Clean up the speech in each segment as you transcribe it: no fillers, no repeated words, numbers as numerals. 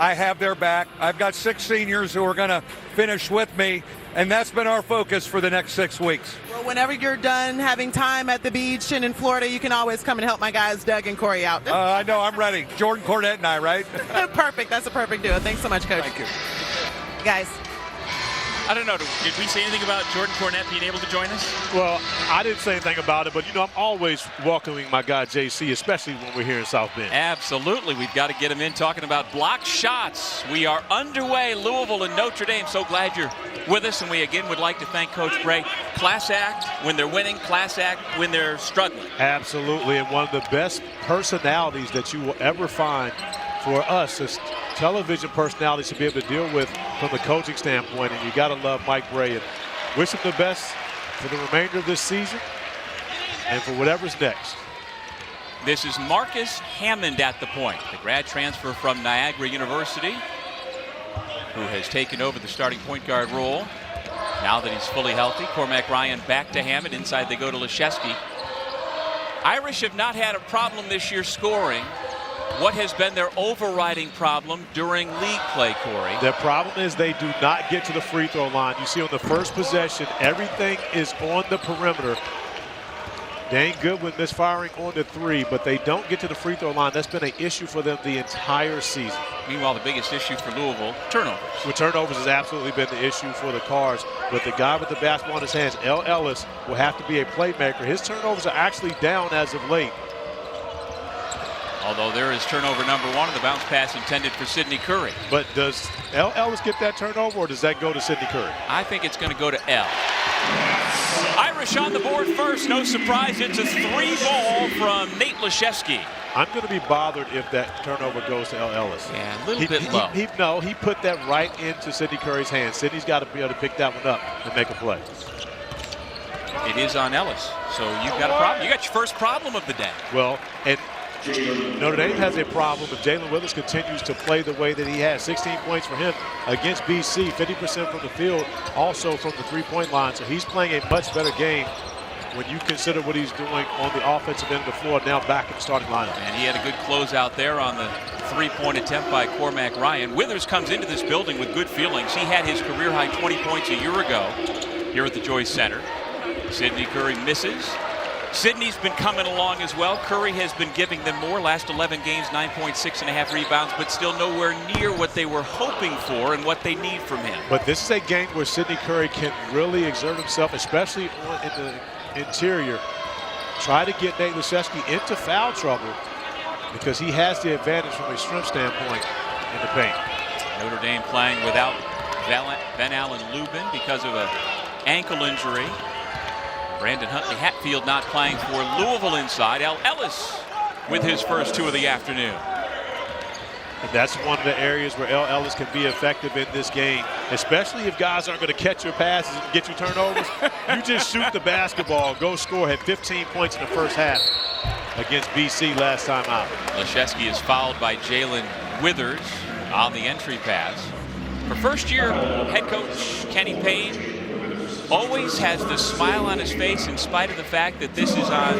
I have their back. I've got 6 seniors who are going to finish with me, and that's been our focus for the next 6 weeks. Well, whenever you're done having time at the beach and in Florida, you can always come and help my guys, Doug and Corey, out. I know, I'm ready. Jordan Cornette and I, right? Perfect. That's a perfect duo. Thanks so much, Coach. Thank you. Guys. I don't know. Did we say anything about Jordan Cornette being able to join us? Well, I didn't say anything about it, but, I'm always welcoming my guy, JC, especially when we're here in South Bend. Absolutely. We've got to get him in talking about block shots. We are underway, Louisville and Notre Dame. So glad you're with us, and we again would like to thank Coach Bray. Class act when they're winning, class act when they're struggling. Absolutely, and one of the best personalities that you will ever find for us as television personalities to be able to deal with from the coaching standpoint, and you got to love Mike Bray and wish him the best for the remainder of this season and for whatever's next. This is Marcus Hammond at the point, the grad transfer from Niagara University, who has taken over the starting point guard role now that he's fully healthy. Cormac Ryan back to Hammond. Inside they go to Laszewski. Irish have not had a problem this year scoring. What has been their overriding problem during league play, Corey? Their problem is they do not get to the free throw line. You see on the first possession, everything is on the perimeter. Dane Goodwin misfiring on the 3, but they don't get to the free throw line. That's been an issue for them the entire season. Meanwhile, the biggest issue for Louisville, turnovers. Well, turnovers has absolutely been the issue for the Cards, but the guy with the basketball in his hands, L. Ellis, will have to be a playmaker. His turnovers are actually down as of late. Although there is turnover number 1 of the bounce pass intended for Sidney Curry. But does L. Ellis get that turnover, or does that go to Sidney Curry? I think it's going to go to L. Irish on the board first. No surprise, it's a 3-ball from Nate Laszewski. I'm going to be bothered if that turnover goes to L. Ellis. Yeah, a little bit low. He put that right into Sidney Curry's hands. Sidney's got to be able to pick that one up and make a play. It is on Ellis, so you've got a problem. You got your first problem of the day. Well, and Notre Dame has a problem if Jalen Withers continues to play the way that he has. 16 points for him against BC, 50% from the field, also from the three-point line. So he's playing a much better game when you consider what he's doing on the offensive end of the floor, now back in the starting lineup. And he had a good closeout there on the three-point attempt by Cormac Ryan. Withers comes into this building with good feelings. He had his career-high 20 points a year ago here at the Joyce Center. Sidney Curry misses. Sidney's been coming along as well. Curry has been giving them more. Last 11 games, 9.6 rebounds, but still nowhere near what they were hoping for and what they need from him. But this is a game where Sidney Curry can really exert himself, especially in the interior. Try to get Nate Laszewski into foul trouble because he has the advantage from a strength standpoint in the paint. Notre Dame playing without Ben Allen Lubin because of an ankle injury. Brandon Huntley Hatfield not playing for Louisville inside. L. Ellis with his first 2 of the afternoon. And that's one of the areas where L. Ellis can be effective in this game, especially if guys aren't going to catch your passes and get you turnovers. You just shoot the basketball, go score. Had 15 points in the first half against BC last time out. Laszewski is fouled by Jalen Withers on the entry pass. For first-year head coach Kenny Payne, always has the smile on his face in spite of the fact that this is on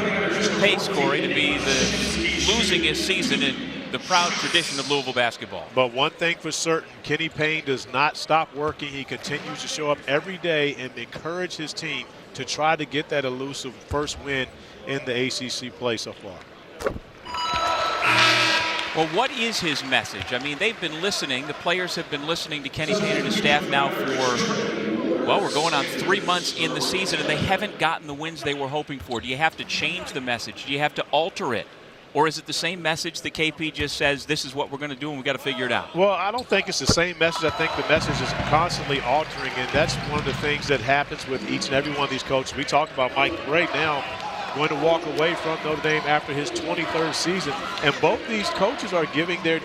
pace, Corey, to be the losingest season in the proud tradition of Louisville basketball. But one thing for certain, Kenny Payne does not stop working. He continues to show up every day and encourage his team to try to get that elusive first win in the ACC play so far. Well, what is his message? I mean, they've been listening. The players have been listening to Kenny Payne and his staff now for, well, we're going on 3 months in the season, and they haven't gotten the wins they were hoping for. Do you have to change the message? Do you have to alter it? Or is it the same message that KP just says, this is what we're going to do and we've got to figure it out? Well, I don't think it's the same message. I think the message is constantly altering, and that's one of the things that happens with each and every one of these coaches. We talked about Mike Bray now going to walk away from Notre Dame after his 23rd season, and both these coaches are giving their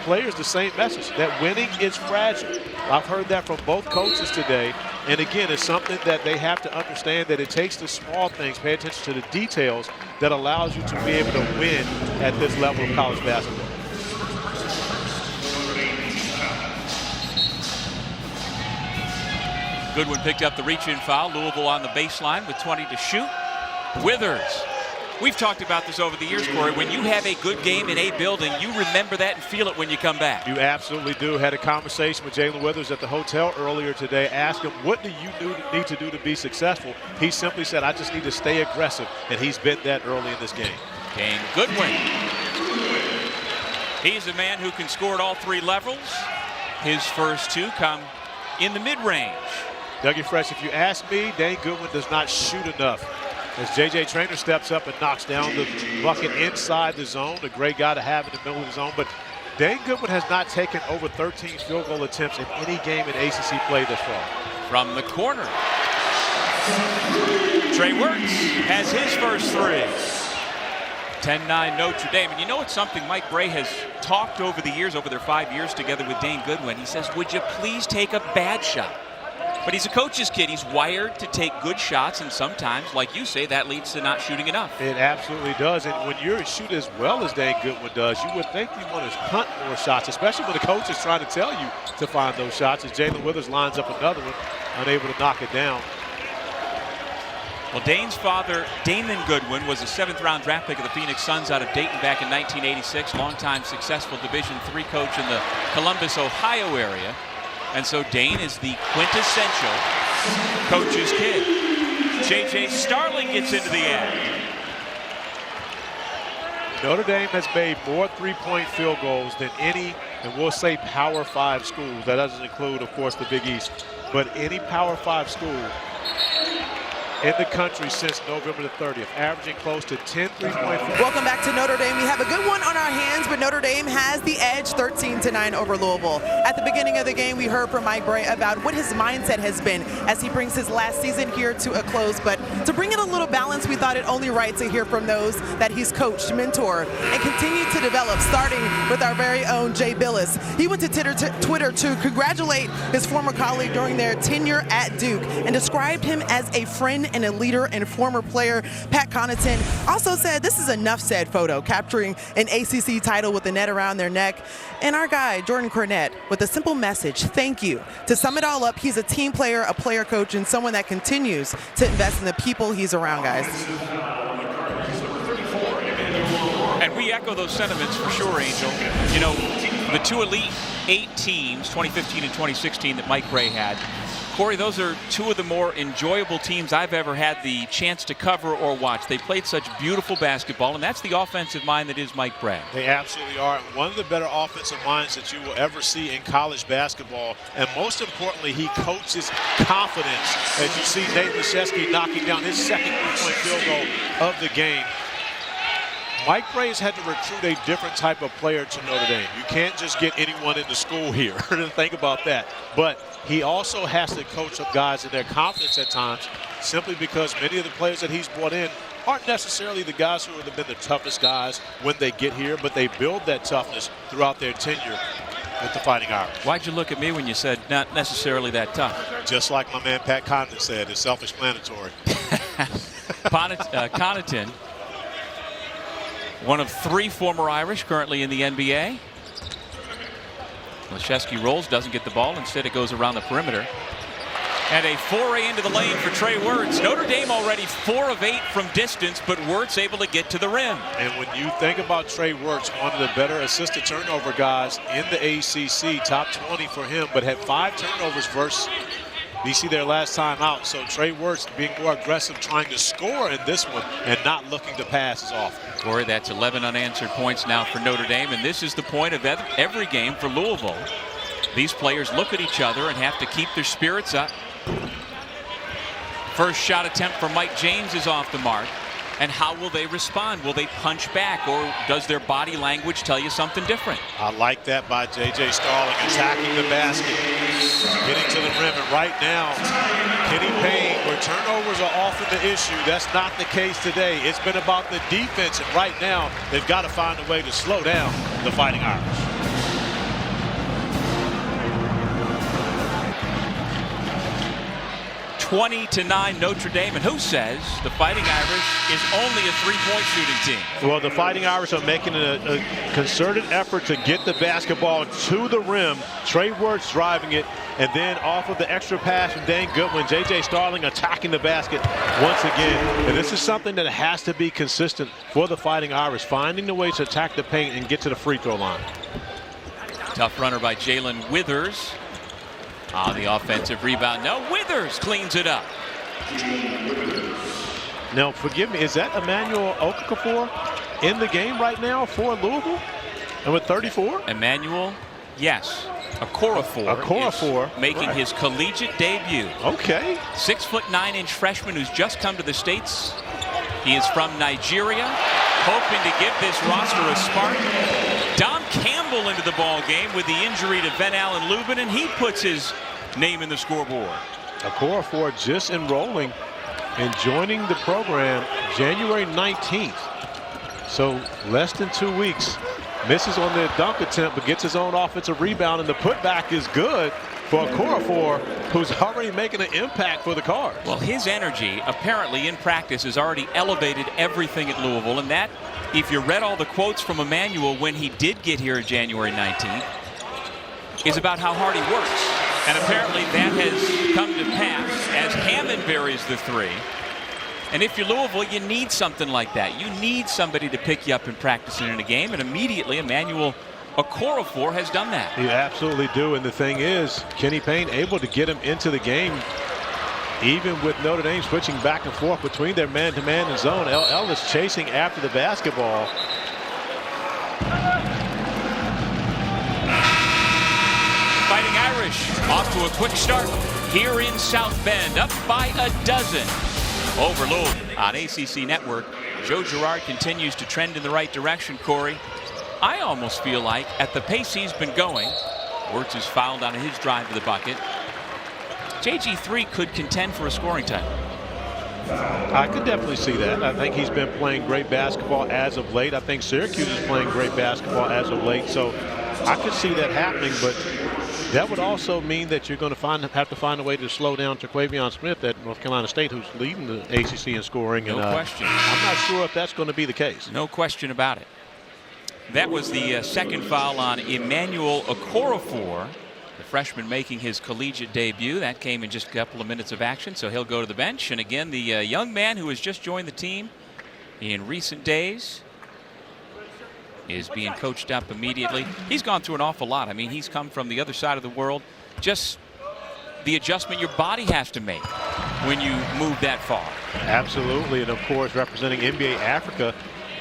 players the same message, that winning is fragile. I've heard that from both coaches today, and again, it's something that they have to understand, that it takes the small things, pay attention to the details, that allows you to be able to win at this level of college basketball. Goodwin picked up the reach-in foul. Louisville on the baseline with 20 to shoot. Withers We've talked about this over the years, Corey. When you have a good game in a building, you remember that and feel it when you come back. You absolutely do. Had a conversation with Jalen Withers at the hotel earlier today. Asked him, what do you need to do to be successful? He simply said, I just need to stay aggressive, and he's been that early in this game. Dane Goodwin. He's a man who can score at all three levels. His first two come in the mid-range. Dougie Fresh, if you ask me, Dane Goodwin does not shoot enough. As JJ Traynor steps up and knocks down the bucket inside the zone, a great guy to have in the middle of the zone. But Dane Goodwin has not taken over 13 field goal attempts in any game in ACC play this far. From the corner, Trey Wirtz has his first three. 10-9 Notre Dame. And you know it's something Mike Bray has talked over the years, over their 5 years together with Dane Goodwin. He says, would you please take a bad shot? But he's a coach's kid. He's wired to take good shots, and sometimes, like you say, that leads to not shooting enough. It absolutely does. And when you're a shooter as well as Dane Goodwin does, you would think you want to hunt more shots, especially when the coach is trying to tell you to find those shots. As Jalen Withers lines up another one, unable to knock it down. Well, Dane's father, Dane Goodwin, was a 7th-round draft pick of the Phoenix Suns out of Dayton back in 1986. Longtime successful Division III coach in the Columbus, Ohio area. And so Dane is the quintessential coach's kid. JJ Starling gets into the end. Notre Dame has made more three-point field goals than any, and we'll say Power 5 schools. That doesn't include, of course, the Big East. But any Power 5 school in the country since November the 30th, averaging close to 10 three-point field goals. Welcome back to Notre Dame. We have a good one on our hands, but Notre Dame has the edge 13-9 over Louisville. At the beginning of the game, we heard from Mike Bray about what his mindset has been as he brings his last season here to a close. But to bring it a little balance, we thought it only right to hear from those that he's coached, mentored, and continued to develop, starting with our very own Jay Billis. He went to Twitter to congratulate his former colleague during their tenure at Duke and described him as a friend and a leader and former player. Pat Connaughton also said this is enough said photo, capturing an ACC title with the net around their neck. And our guy, Jordan Cornette, with a simple message, thank you. To sum it all up, he's a team player, a player coach, and someone that continues to invest in the people he's around, guys. And we echo those sentiments for sure, Angel. You know, the two Elite 8 teams, 2015 and 2016, that Mike Bray had, Corey, those are two of the more enjoyable teams I've ever had the chance to cover or watch. They played such beautiful basketball, and that's the offensive mind that is Mike Bray. They absolutely are. One of the better offensive minds that you will ever see in college basketball. And most importantly, he coaches confidence. As you see Nate Laszewski knocking down his second three-point field goal of the game. Mike Bray has had to recruit a different type of player to Notre Dame. You can't just get anyone into school here. Think about that. But he also has to coach up guys in their confidence at times, simply because many of the players that he's brought in aren't necessarily the guys who have been the toughest guys when they get here, but they build that toughness throughout their tenure with the Fighting Irish. Why'd you look at me when you said not necessarily that tough? Just like my man Pat Connaughton said, it's self-explanatory. Connaughton, one of 3 former Irish currently in the NBA. Laszewski rolls, doesn't get the ball. Instead, it goes around the perimeter. And a foray into the lane for Trey Wirtz. Notre Dame already 4 of 8 from distance, but Wirtz able to get to the rim. And when you think about Trey Wirtz, one of the better assist to turnover guys in the ACC, top 20 for him, but had 5 turnovers versus BC their last time out. So Trey Wirtz being more aggressive, trying to score in this one and not looking to pass as often. Corey, that's 11 unanswered points now for Notre Dame, and this is the point of every game for Louisville. These players look at each other and have to keep their spirits up. First shot attempt for Mike James is off the mark. And how will they respond? Will they punch back, or does their body language tell you something different? I like that by JJ Starling, attacking the basket, getting to the rim. And right now, Kenny Payne, where turnovers are often the issue, that's not the case today. It's been about the defense, and right now, they've got to find a way to slow down the Fighting Irish. 20-9 Notre Dame. And who says the Fighting Irish is only a three-point shooting team? Well, the Fighting Irish are making a concerted effort to get the basketball to the rim. Trey Wirtz driving it, and then off of the extra pass from Dane Goodwin, JJ Starling attacking the basket once again. And this is something that has to be consistent for the Fighting Irish, finding the ways to attack the paint and get to the free throw line. Tough runner by Jalen Withers. On the offensive rebound. No, Withers cleans it up. Now, forgive me, is that Emmanuel Okafor in the game right now for Louisville? And with 34? Emmanuel, yes. Okorafor is making his collegiate debut. Okay. 6'9" freshman who's just come to the States. He is from Nigeria, hoping to give this roster a spark. Dom Campbell into the ball game with the injury to Ben Allen Lubin, and he puts his name in the scoreboard. Okorafor just enrolling and joining the program January 19th. So less than 2 weeks. Misses on the dunk attempt, but gets his own offensive rebound, and the putback is good for Okorafor, who's already making an impact for the Cards. Well, his energy apparently in practice has already elevated everything at Louisville, and that, if you read all the quotes from Emmanuel when he did get here January 19th, is about how hard he works. And apparently that has come to pass as Hammond buries the three. And if you're Louisville, you need something like that. You need somebody to pick you up in practice and in a game, and immediately Emmanuel Okorafor has done that. You absolutely do, and the thing is, Kenny Payne able to get him into the game, even with Notre Dame switching back and forth between their man-to-man and zone. Ellis chasing after the basketball. Fighting Irish off to a quick start here in South Bend, up by a dozen over Louisville. On ACC Network, Joe Girard continues to trend in the right direction, Corey. I almost feel like at the pace he's been going, Wirtz is fouled on his drive to the bucket. JG3 could contend for a scoring title. I could definitely see that. I think he's been playing great basketball as of late. I think Syracuse is playing great basketball as of late. So I could see that happening, but that would also mean that you're going to have to find a way to slow down Terquavion Smith at North Carolina State, who's leading the ACC in scoring. No question. I'm not sure if that's going to be the case. No question about it. That was the second foul on Emmanuel Okorafor, the freshman making his collegiate debut. That came in just a couple of minutes of action, so he'll go to the bench. And again, the young man who has just joined the team in recent days is being coached up immediately. He's gone through an awful lot. I mean, he's come from the other side of the world. Just the adjustment your body has to make when you move that far. Absolutely, and of course, representing NBA Africa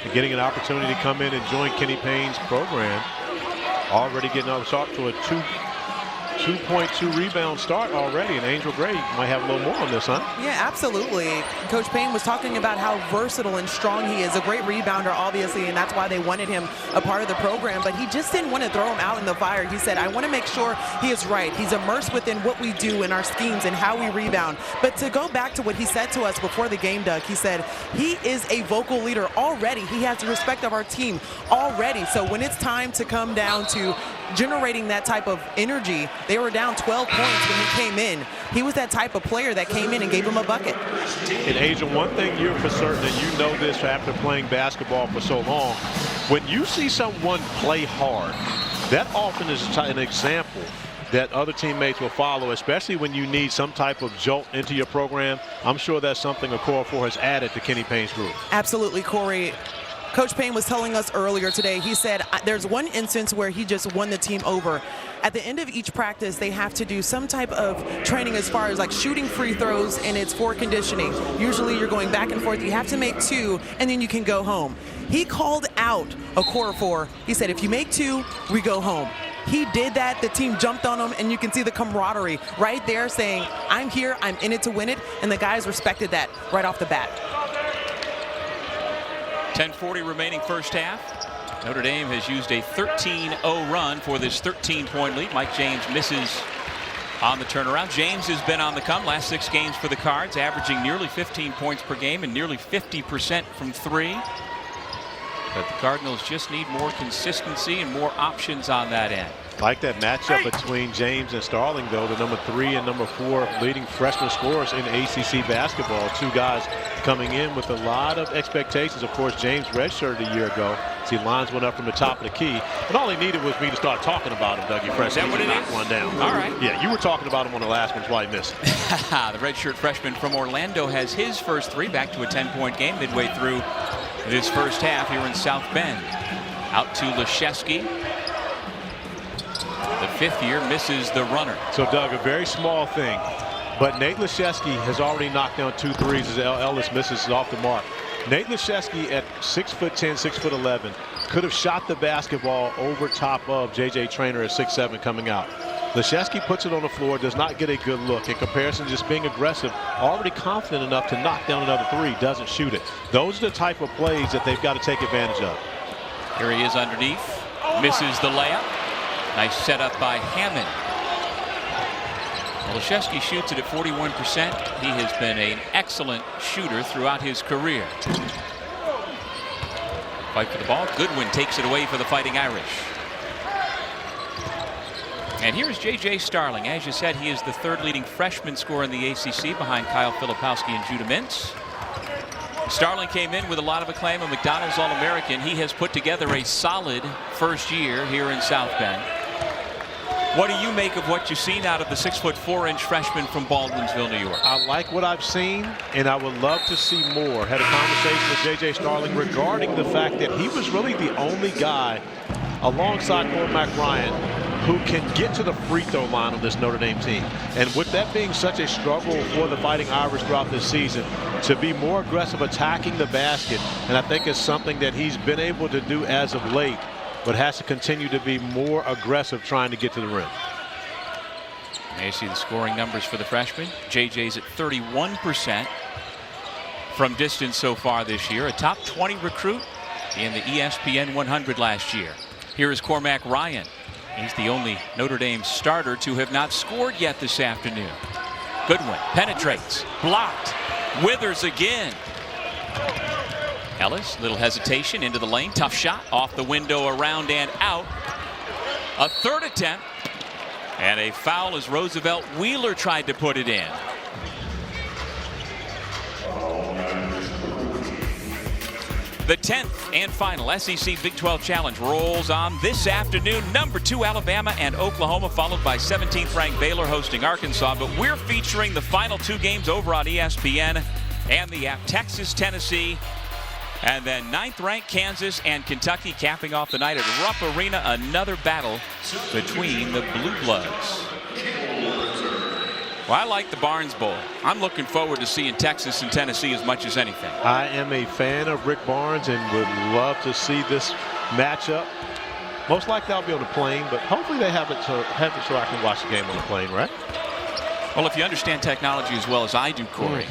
and getting an opportunity to come in and join Kenny Payne's program. Already getting off to a 2.2 rebound start already, and Angel Gray might have a little more on this, huh? Yeah, absolutely. Coach Payne was talking about how versatile and strong he is. A great rebounder, obviously, and that's why they wanted him a part of the program. But he just didn't want to throw him out in the fire. He said, I want to make sure he is right. He's immersed within what we do in our schemes and how we rebound. But to go back to what he said to us before the game, Doug, he said he is a vocal leader already. He has the respect of our team already. So when it's time to come down to generating that type of energy, they were down 12 points when he came in. He was that type of player that came in and gave him a bucket. And Angel, one thing you're for certain, and you know this after playing basketball for so long, when you see someone play hard, that often is an example that other teammates will follow, especially when you need some type of jolt into your program. I'm sure that's something Okorafor has added to Kenny Payne's group. Absolutely, Corey. Coach Payne was telling us earlier today, he said there's one instance where he just won the team over. At the end of each practice, they have to do some type of training as far as like shooting free throws, and it's for conditioning. Usually you're going back and forth. You have to make 2, and then you can go home. He called out Okorafor. He said, if you make 2, we go home. He did that. The team jumped on him, and you can see the camaraderie right there saying, I'm here, I'm in it to win it, and the guys respected that right off the bat. 10:40 remaining first half. Notre Dame has used a 13-0 run for this 13-point lead. Mike James misses on the turnaround. James has been on the come last 6 games for the Cards, averaging nearly 15 points per game and nearly 50% from 3. But the Cardinals just need more consistency and more options on that end. Like that matchup between James and Starling, though, the number 3 and number 4 leading freshman scorers in ACC basketball. Two guys coming in with a lot of expectations. Of course, James redshirted a year ago. See, lines went up from the top of the key. And all he needed was me to start talking about him, Dougie Fresh. Is that what it is? One down. All right. Yeah, you were talking about him on the last one. That's why he missed. The redshirt freshman from Orlando has his first 3 back to a 10-point game midway through this first half here in South Bend. Out to Laszewski. The 5th year misses the runner. So, Doug, a very small thing, but Nate Laszewski has already knocked down 2 threes as Ellis misses off the mark. Nate Laszewski at 6'10", 6'11", could have shot the basketball over top of JJ Traynor at 6'7" coming out. Laszewski puts it on the floor, does not get a good look. In comparison, just being aggressive, already confident enough to knock down another 3, doesn't shoot it. Those are the type of plays that they've got to take advantage of. Here he is underneath, misses the layup. Nice setup by Hammond. Well, Laszewski shoots it at 41%. He has been an excellent shooter throughout his career. Fight for the ball. Goodwin takes it away for the Fighting Irish. And here's JJ Starling. As you said, he is the 3rd leading freshman scorer in the ACC behind Kyle Filipowski and Judah Mintz. Starling came in with a lot of acclaim, a McDonald's All-American. He has put together a solid first year here in South Bend. What do you make of what you've seen out of the 6'4" freshman from Baldwinsville, New York? I like what I've seen, and I would love to see more. Had a conversation with JJ Starling regarding the fact that he was really the only guy alongside Cormac Ryan who can get to the free throw line of this Notre Dame team. And with that being such a struggle for the Fighting Irish throughout this season, to be more aggressive attacking the basket, and I think it's something that he's been able to do as of late, but has to continue to be more aggressive trying to get to the rim. There you see the scoring numbers for the freshman. JJ's at 31% from distance so far this year. A top 20 recruit in the ESPN 100 last year. Here is Cormac Ryan. He's the only Notre Dame starter to have not scored yet this afternoon. Goodwin penetrates, blocked, withers again. Ellis, little hesitation into the lane, tough shot, off the window, around and out. A 3rd attempt, and a foul as Roosevelt Wheeler tried to put it in. The 10th and final SEC Big 12 Challenge rolls on this afternoon. Number 2 Alabama and Oklahoma, followed by 17th ranked Baylor hosting Arkansas. But we're featuring the final 2 games over on ESPN and the app. Texas, Tennessee, and then 9th ranked Kansas and Kentucky capping off the night at Rupp Arena. Another battle between the Blue Bloods. Well, I like the Barnes Bowl. I'm looking forward to seeing Texas and Tennessee as much as anything. I am a fan of Rick Barnes and would love to see this matchup. Most likely I'll be on the plane, but hopefully they have it so I can watch the game on the plane, right? Well, if you understand technology as well as I do, Corey,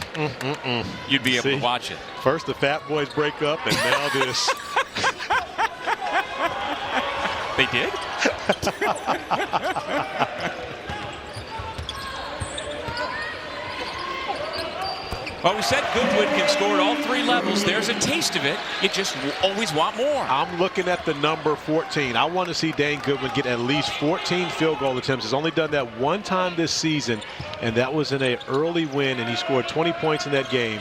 you'd be able to watch it. First the Fat Boys break up, and now this. They did? Well, we said Goodwin can score at all 3 levels. There's a taste of it. You just always want more. I'm looking at the number 14. I want to see Dane Goodwin get at least 14 field goal attempts. He's only done that 1 time this season, and that was in an early win, and he scored 20 points in that game.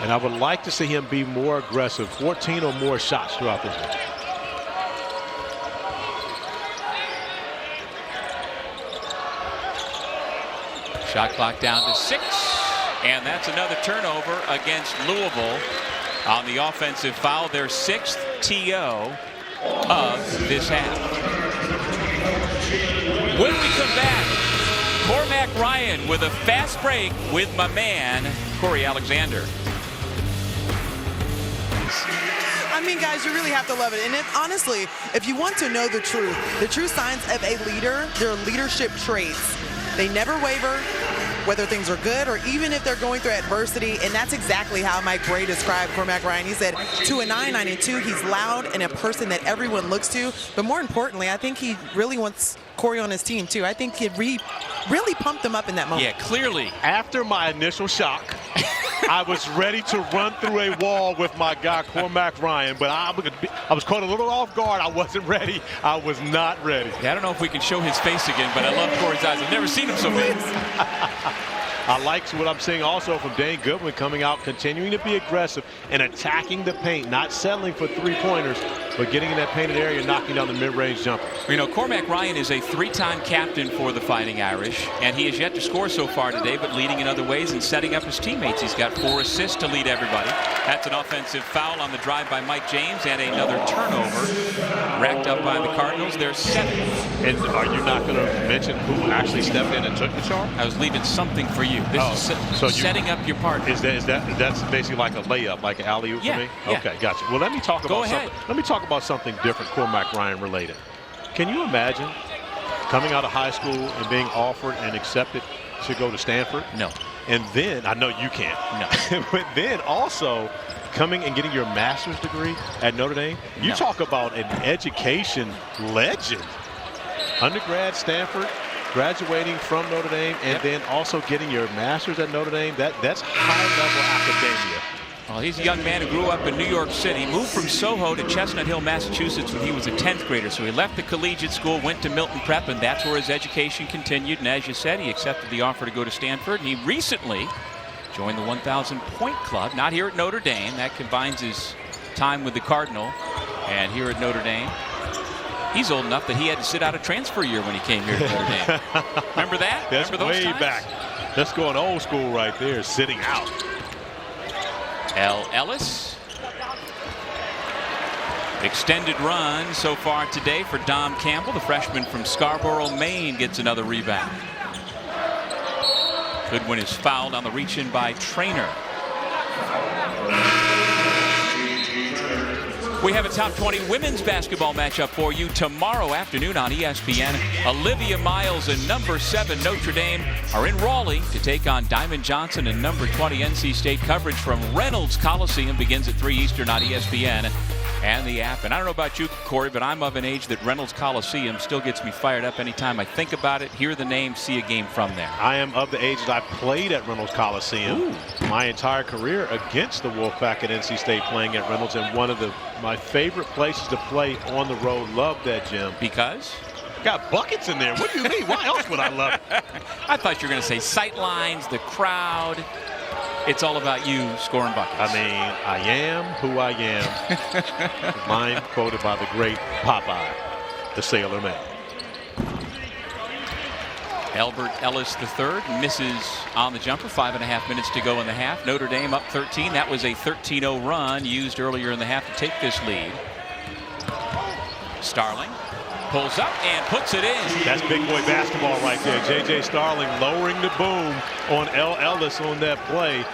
And I would like to see him be more aggressive, 14 or more shots throughout this game. Shot clock down to 6. And that's another turnover against Louisville on the offensive foul. Their 6th TO of this half. When we come back, Cormac Ryan with a fast break with my man, Corey Alexander. I mean, guys, you really have to love it. And honestly, if you want to know the true signs of a leader, their leadership traits. They never waver, whether things are good or even if they're going through adversity. And that's exactly how Mike Bray described Cormac Ryan. He said 2-9, 9-2. He's loud and a person that everyone looks to. But more importantly, I think he really wants Corey on his team, too. I think he really pumped him up in that moment. Yeah, clearly. After my initial shock, I was ready to run through a wall with my guy, Cormac Ryan, but I was caught a little off guard. I wasn't ready. I was not ready. Yeah, I don't know if we can show his face again, but I love Corey's eyes. I've never seen him so big. I like what I'm seeing also from Dane Goodwin coming out, continuing to be aggressive and attacking the paint, not settling for three-pointers, but getting in that painted area and knocking down the mid-range jumper. You know, Cormac Ryan is a three-time captain for the Fighting Irish, and he has yet to score so far today, but leading in other ways and setting up his teammates. He's got 4 assists to lead everybody. That's an offensive foul on the drive by Mike James, and another turnover racked up by the Cardinals. There's 7. And are you not going to mention who actually stepped in and took the charge? I was leaving something for you. This is setting up your part. That's basically like a layup, like an alley-oop for me? Yeah. Okay, gotcha. Well, let me talk about something different, Cormac Ryan related. Can you imagine coming out of high school and being offered and accepted to go to Stanford? No. And then, I know you can't. No. But then also coming and getting your master's degree at Notre Dame. You talk about an education legend. Undergrad, Stanford, graduating from Notre Dame, and then also getting your master's at Notre Dame. That's high-level academia. Well, he's a young man who grew up in New York City, moved from Soho to Chestnut Hill, Massachusetts when he was a 10th grader. So he left the collegiate school, went to Milton Prep, and that's where his education continued. And as you said, he accepted the offer to go to Stanford. And he recently joined the 1,000-point club, not here at Notre Dame. That combines his time with the Cardinal and here at Notre Dame. He's old enough that he had to sit out a transfer year when he came here to Notre Dame. Remember that? That's Remember those way times? back. That's going old school right there, sitting out. L. Ellis. Extended run so far today for Dom Campbell. The freshman from Scarborough, Maine, gets another rebound. Goodwin is fouled on the reach-in by Traynor. We have a top 20 women's basketball matchup for you tomorrow afternoon on ESPN. Olivia Miles and number 7 Notre Dame are in Raleigh to take on Diamond Johnson and number 20 NC State. Coverage from Reynolds Coliseum begins at 3 Eastern on ESPN and the app. And I don't know about you, Corey, but I'm of an age that Reynolds Coliseum still gets me fired up anytime I think about it, hear the name, see a game from there. I am of the age that I played at Reynolds Coliseum my entire career against the Wolfpack at NC State, playing at Reynolds, and one of my favorite places to play on the road. Love that gym. Because? Got buckets in there. What do you mean? Why else would I love it? I thought you were going to say sight lines, the crowd. It's all about you scoring buckets. I mean, I am who I am. Line quoted by the great Popeye, the Sailor Man. Albert Ellis III misses on the jumper. 5.5 minutes to go in the half. Notre Dame up 13. That was a 13-0 run used earlier in the half to take this lead. Starling pulls up and puts it in. That's big boy basketball right there. JJ Starling lowering the boom on L. Ellis on that play.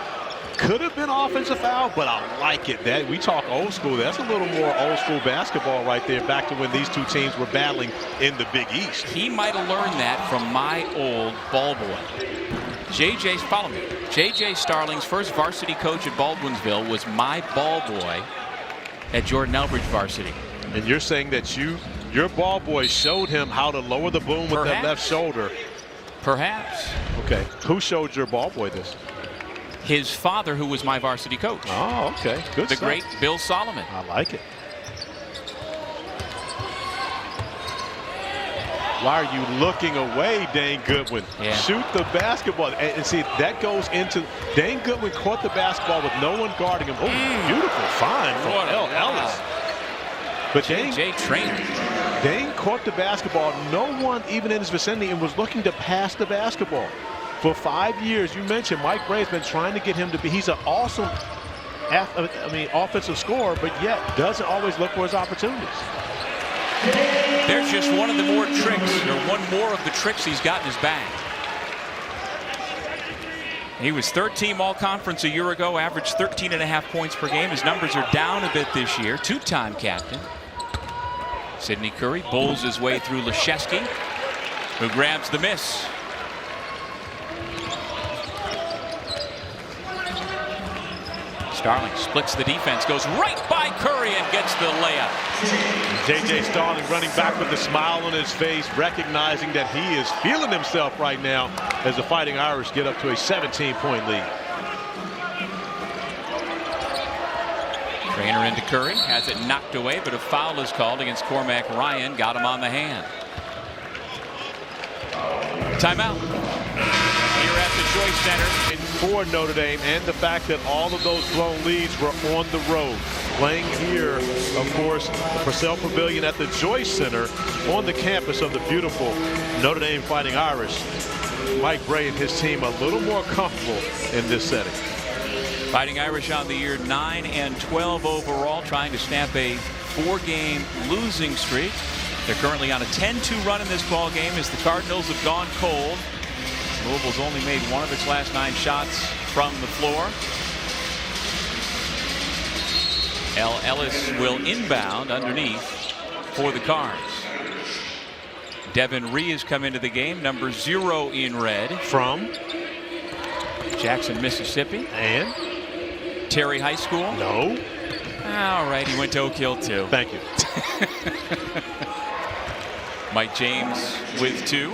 Could have been offensive foul, but I like it. That we talk old school. That's a little more old school basketball right there, back to when these two teams were battling in the Big East. He might have learned that from my old ball boy. Follow me. JJ Starling's first varsity coach at Baldwinsville was my ball boy at Jordan Elbridge varsity. And you're saying that your ball boy showed him how to lower the boom with that left shoulder. Perhaps. Okay. Who showed your ball boy this? His father, who was my varsity coach. Oh, okay. Good stuff. The great Bill Solomon. I like it. Why are you looking away, Dane Goodwin? Yeah. Shoot the basketball. And see, that goes into Dane Goodwin caught the basketball with no one guarding him. Oh, beautiful find from L. Ellis. But JJ Traynor. Dane caught the basketball, no one even in his vicinity, and was looking to pass the basketball. For 5 years, you mentioned Mike Bray's been trying to get him to be, he's an awesome offensive scorer, but yet doesn't always look for his opportunities. There's just one of the more tricks, or one more of the tricks he's got in his bag. He was third-team all-conference a year ago, averaged 13.5 points per game. His numbers are down a bit this year. Two-time captain. Sidney Curry bowls his way through Laszewski, who grabs the miss. Starling splits the defense, goes right by Curry and gets the layup. JJ Starling running back with a smile on his face, recognizing that he is feeling himself right now as the Fighting Irish get up to a 17-point lead. Trainer into Curry, has it knocked away, but a foul is called against Cormac Ryan. Got him on the hand. Timeout here at the Joyce Center. For Notre Dame, and the fact that all of those blown leads were on the road. Playing here, of course, Purcell Pavilion at the Joyce Center on the campus of the beautiful Notre Dame Fighting Irish. Mike Bray and his team a little more comfortable in this setting. Fighting Irish on the year 9-12 overall, trying to snap a 4-game losing streak. They're currently on a 10-2 run in this ball game as the Cardinals have gone cold. Louisville's only made one of its last 9 shots from the floor. L. Ellis will inbound underneath for the Cards. Devin Ree has come into the game, number 0 in red. From Jackson, Mississippi. And Terry High School. no. All right, he went to Oak Hill too. Thank you. Mike James with 2.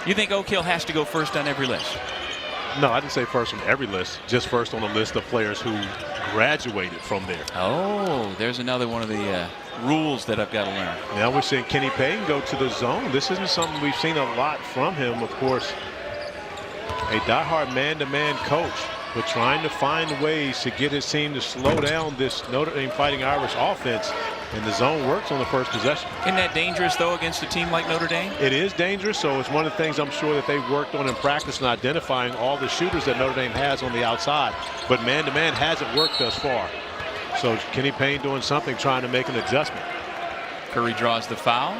You think Oak Hill has to go first on every list? No, I didn't say first on every list, just first on the list of players who graduated from there. Oh, there's another one of the rules that I've got to learn. Now we're seeing Kenny Payne go to the zone. This isn't something we've seen a lot from him. Of course, a diehard man-to-man coach, but trying to find ways to get his team to slow down this Notre Dame Fighting Irish offense. And the zone works on the first possession. Isn't that dangerous, though, against a team like Notre Dame? It is dangerous, so it's one of the things I'm sure that they've worked on in practice and identifying all the shooters that Notre Dame has on the outside. But man-to-man hasn't worked thus far. So Kenny Payne doing something, trying to make an adjustment. Curry draws the foul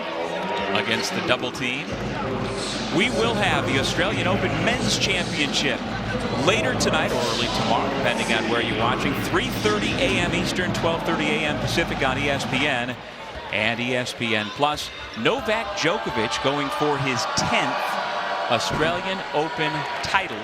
against the double team. We will have the Australian Open Men's Championship later tonight or early tomorrow, depending on where you're watching. 3:30 a.m. Eastern, 12:30 a.m. Pacific on ESPN and ESPN Plus. Novak Djokovic going for his 10th Australian Open title.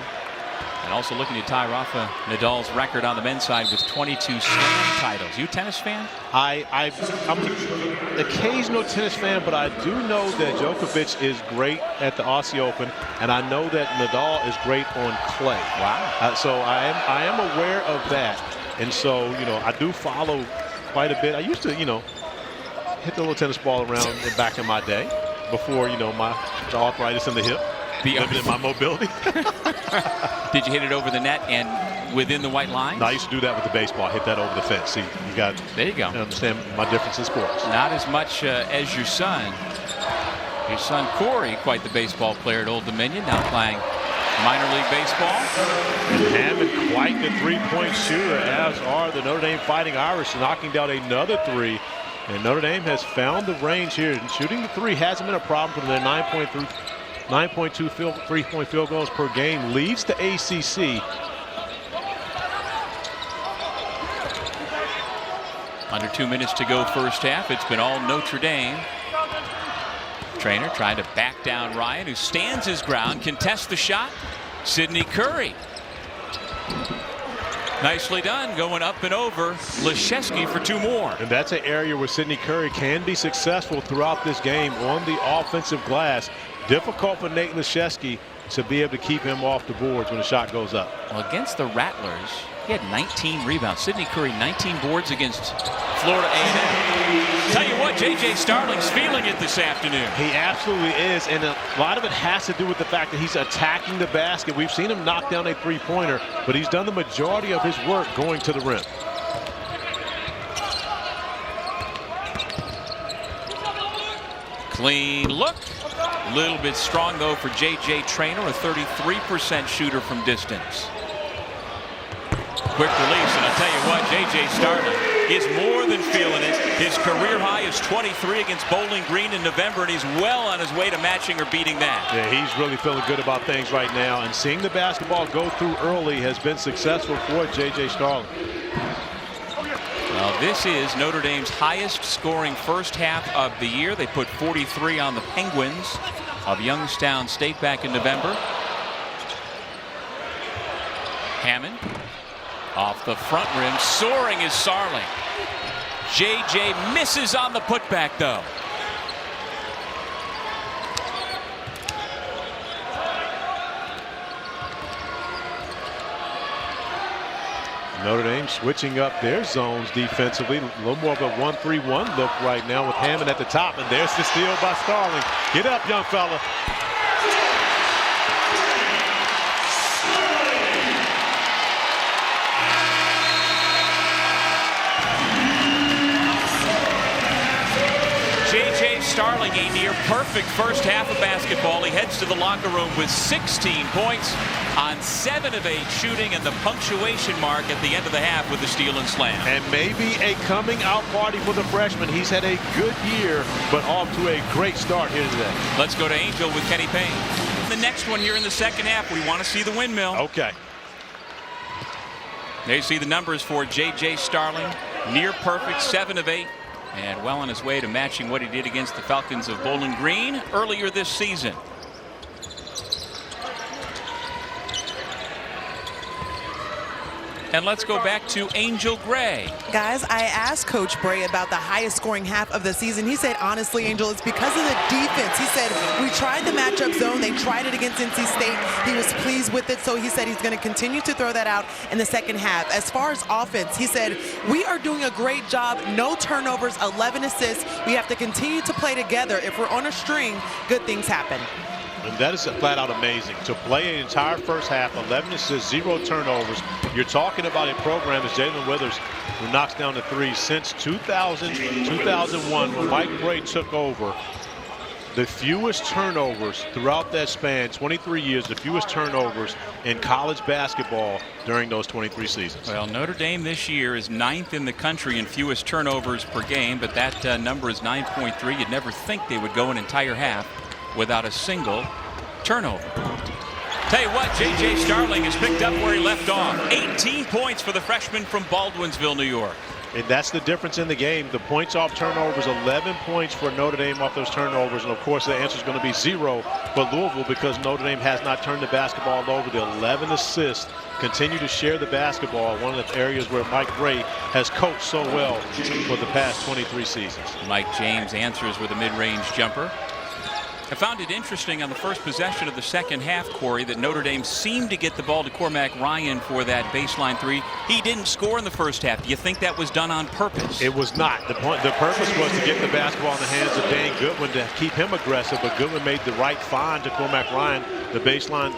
And also looking to tie Rafa Nadal's record on the men's side with 22 slam titles. You a tennis fan? I'm an occasional tennis fan, but I do know that Djokovic is great at the Aussie Open, and I know that Nadal is great on clay. Wow. So I am aware of that. And so, you know, I do follow quite a bit. I used to, you know, hit the little tennis ball around back in my day before, you know, the arthritis in the hip. Limited my mobility. Did you hit it over the net and within the white line? No, I used to do that with the baseball. Hit that over the fence. See, there you go. Understand my difference in sports. Not as much as your son. Your son Corey, quite the baseball player at Old Dominion, now playing minor league baseball. And Hammond, quite the three-point shooter, as are the Notre Dame Fighting Irish, knocking down another 3. And Notre Dame has found the range here. And shooting the 3 hasn't been a problem for their 9.2 three-point field goals per game, leads the ACC. Under 2 minutes to go first half. It's been all Notre Dame. Trainer trying to back down Ryan, who stands his ground, contests the shot. Sidney Curry. Nicely done, going up and over. Laszewski for 2 more. And that's an area where Sidney Curry can be successful throughout this game on the offensive glass. Difficult for Nate Laszewski to be able to keep him off the boards when the shot goes up. Well, against the Rattlers, he had 19 rebounds. Sidney Curry, 19 boards against Florida A&M. Tell you what, JJ Starling's feeling it this afternoon. He absolutely is, and a lot of it has to do with the fact that he's attacking the basket. We've seen him knock down a three-pointer, but he's done the majority of his work going to the rim. Clean look. A little bit strong, though, for JJ Trainer, a 33% shooter from distance. Quick release, and I'll tell you what, JJ Starling is more than feeling it. His career high is 23 against Bowling Green in November, and he's well on his way to matching or beating that. Yeah, he's really feeling good about things right now, and seeing the basketball go through early has been successful for JJ Starling. Well, this is Notre Dame's highest scoring first half of the year. They put 43 on the Penguins of Youngstown State back in November. Hammond off the front rim, soaring is Starling. JJ misses on the putback, though. Notre Dame switching up their zones defensively. A little more of a 1-3-1 look right now with Hammond at the top. And there's the steal by Starling. Get up, young fella. JJ Starling, a near perfect first half of basketball. He heads to the locker room with 16 points on 7 of 8 shooting, and the punctuation mark at the end of the half with the steal and slam. And maybe a coming out party for the freshman. He's had a good year, but off to a great start here today. Let's go to Angel with Kenny Payne. The next one here in the second half, we want to see the windmill. Okay. There you see the numbers for JJ Starling. Near perfect, 7 of 8. And well on his way to matching what he did against the Falcons of Bowling Green earlier this season. And let's go back to Angel Gray. Guys, I asked Coach Bray about the highest scoring half of the season. He said, honestly, Angel, it's because of the defense. He said, we tried the matchup zone. They tried it against NC State. He was pleased with it, so he said he's going to continue to throw that out in the second half. As far as offense, he said, we are doing a great job. No turnovers, 11 assists. We have to continue to play together. If we're on a string, good things happen. And that is flat out amazing. To play an entire first half, 11 assists, 0 turnovers. You're talking about a program as Jalen Withers, who knocks down the three since 2000, 2001, when Mike Bray took over. The fewest turnovers throughout that span, 23 years, the fewest turnovers in college basketball during those 23 seasons. Well, Notre Dame this year is 9th in the country in fewest turnovers per game, but that number is 9.3. You'd never think they would go an entire half without a single turnover. Tell you what, JJ Starling has picked up where he left off. 18 points for the freshman from Baldwinsville, New York. And that's the difference in the game. The points off turnovers, 11 points for Notre Dame off those turnovers. And, of course, the answer is going to be 0 for Louisville because Notre Dame has not turned the basketball over. The 11 assists continue to share the basketball, one of the areas where Mike Bray has coached so well for the past 23 seasons. Mike James answers with a mid-range jumper. I found it interesting on the first possession of the second half, Corey, that Notre Dame seemed to get the ball to Cormac Ryan for that baseline three. He didn't score in the first half. Do you think that was done on purpose? It was not. The purpose was to get the basketball in the hands of Dane Goodwin to keep him aggressive, but Goodwin made the right find to Cormac Ryan, the baseline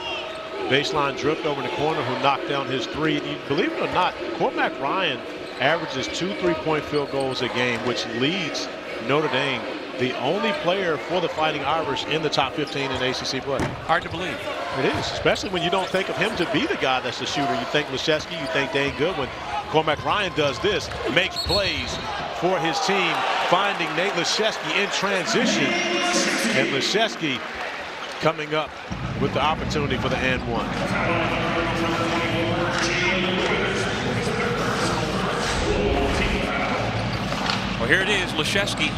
drift over in the corner, who knocked down his three. Believe it or not, Cormac Ryan averages 2 3-point field goals a game, which leads Notre Dame, the only player for the Fighting Irish, in the top 15 in ACC play. Hard to believe. It is, especially when you don't think of him to be the guy that's the shooter. You think Laszewski, you think Dane Goodwin. Cormac Ryan does this, makes plays for his team, finding Nate Laszewski in transition. And Laszewski coming up with the opportunity for the and one. Well, here it is, Laszewski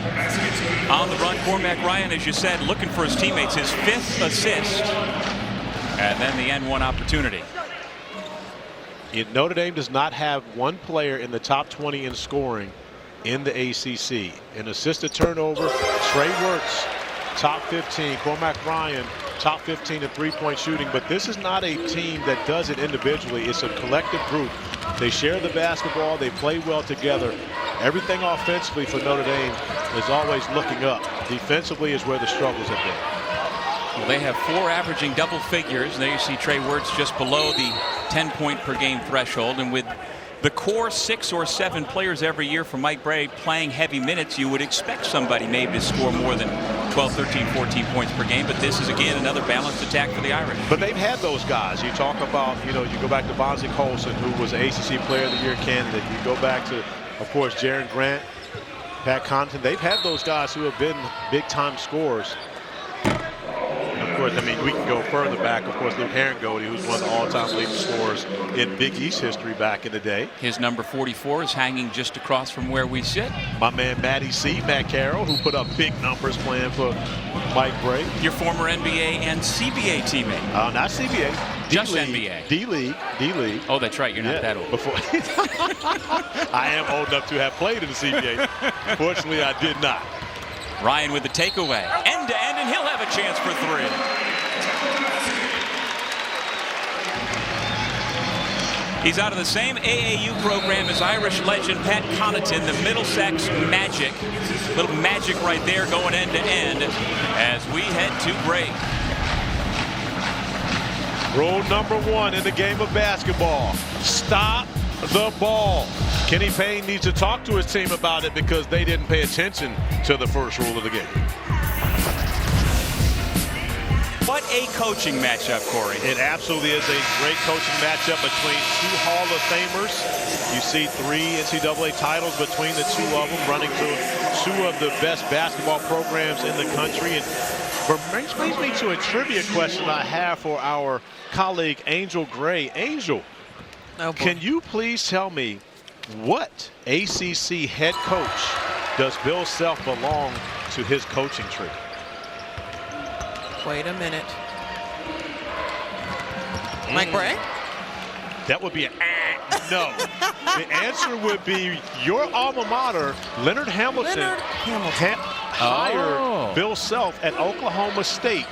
on the run. Cormac Ryan, as you said, looking for his teammates, his 5th assist. And then the N1 opportunity. Notre Dame does not have one player in the top 20 in scoring in the ACC. An assisted turnover, Trey Wirtz, top 15. Cormac Ryan, top 15 in three-point shooting. But this is not a team that does it individually. It's a collective group. They share the basketball. They play well together. Everything offensively for Notre Dame is always looking up. Defensively is where the struggles have been. Well, they have 4 averaging double figures. There you see Trey Wirtz just below the 10-point per game threshold. And with the core 6 or 7 players every year for Mike Bray playing heavy minutes, you would expect somebody maybe to score more than 12, 13, 14 points per game. But this is, again, another balanced attack for the Irish. But they've had those guys. You talk about, you go back to Bonzie Colson, who was an ACC Player of the Year candidate. You go back to, of course, Jaron Grant, Pat Connaughton. They've had those guys who have been big-time scorers. Of course, I mean, we can go further back. Of course, Luke Herringody, who's one of the all-time leading scorers in Big East history back in the day. His number 44 is hanging just across from where we sit. My man Matty C, Matt Carroll, who put up big numbers playing for Mike Bray. Your former NBA and CBA teammate. Not CBA. Just NBA. D-League. Oh, that's right. You're not that old. Before I am old enough to have played in the CBA. Fortunately, I did not. Ryan with the takeaway. End-to-end, and he'll have a chance for 3. He's out of the same AAU program as Irish legend Pat Connaughton, the Middlesex Magic. Little magic right there going end to end as we head to break. Rule number 1 in the game of basketball: stop the ball. Kenny Payne needs to talk to his team about it because they didn't pay attention to the first rule of the game. What a coaching matchup, Corey. It absolutely is a great coaching matchup between two Hall of Famers. You see 3 NCAA titles between the two of them, running through 2 of the best basketball programs in the country. And brings me to a trivia question I have for our colleague Angel Gray. Angel, can you please tell me what ACC head coach does Bill Self belong to his coaching tree? Wait a minute. Mike Bray? That would be no. The answer would be your alma mater, Leonard Hamilton. Hired Bill Self at Oklahoma State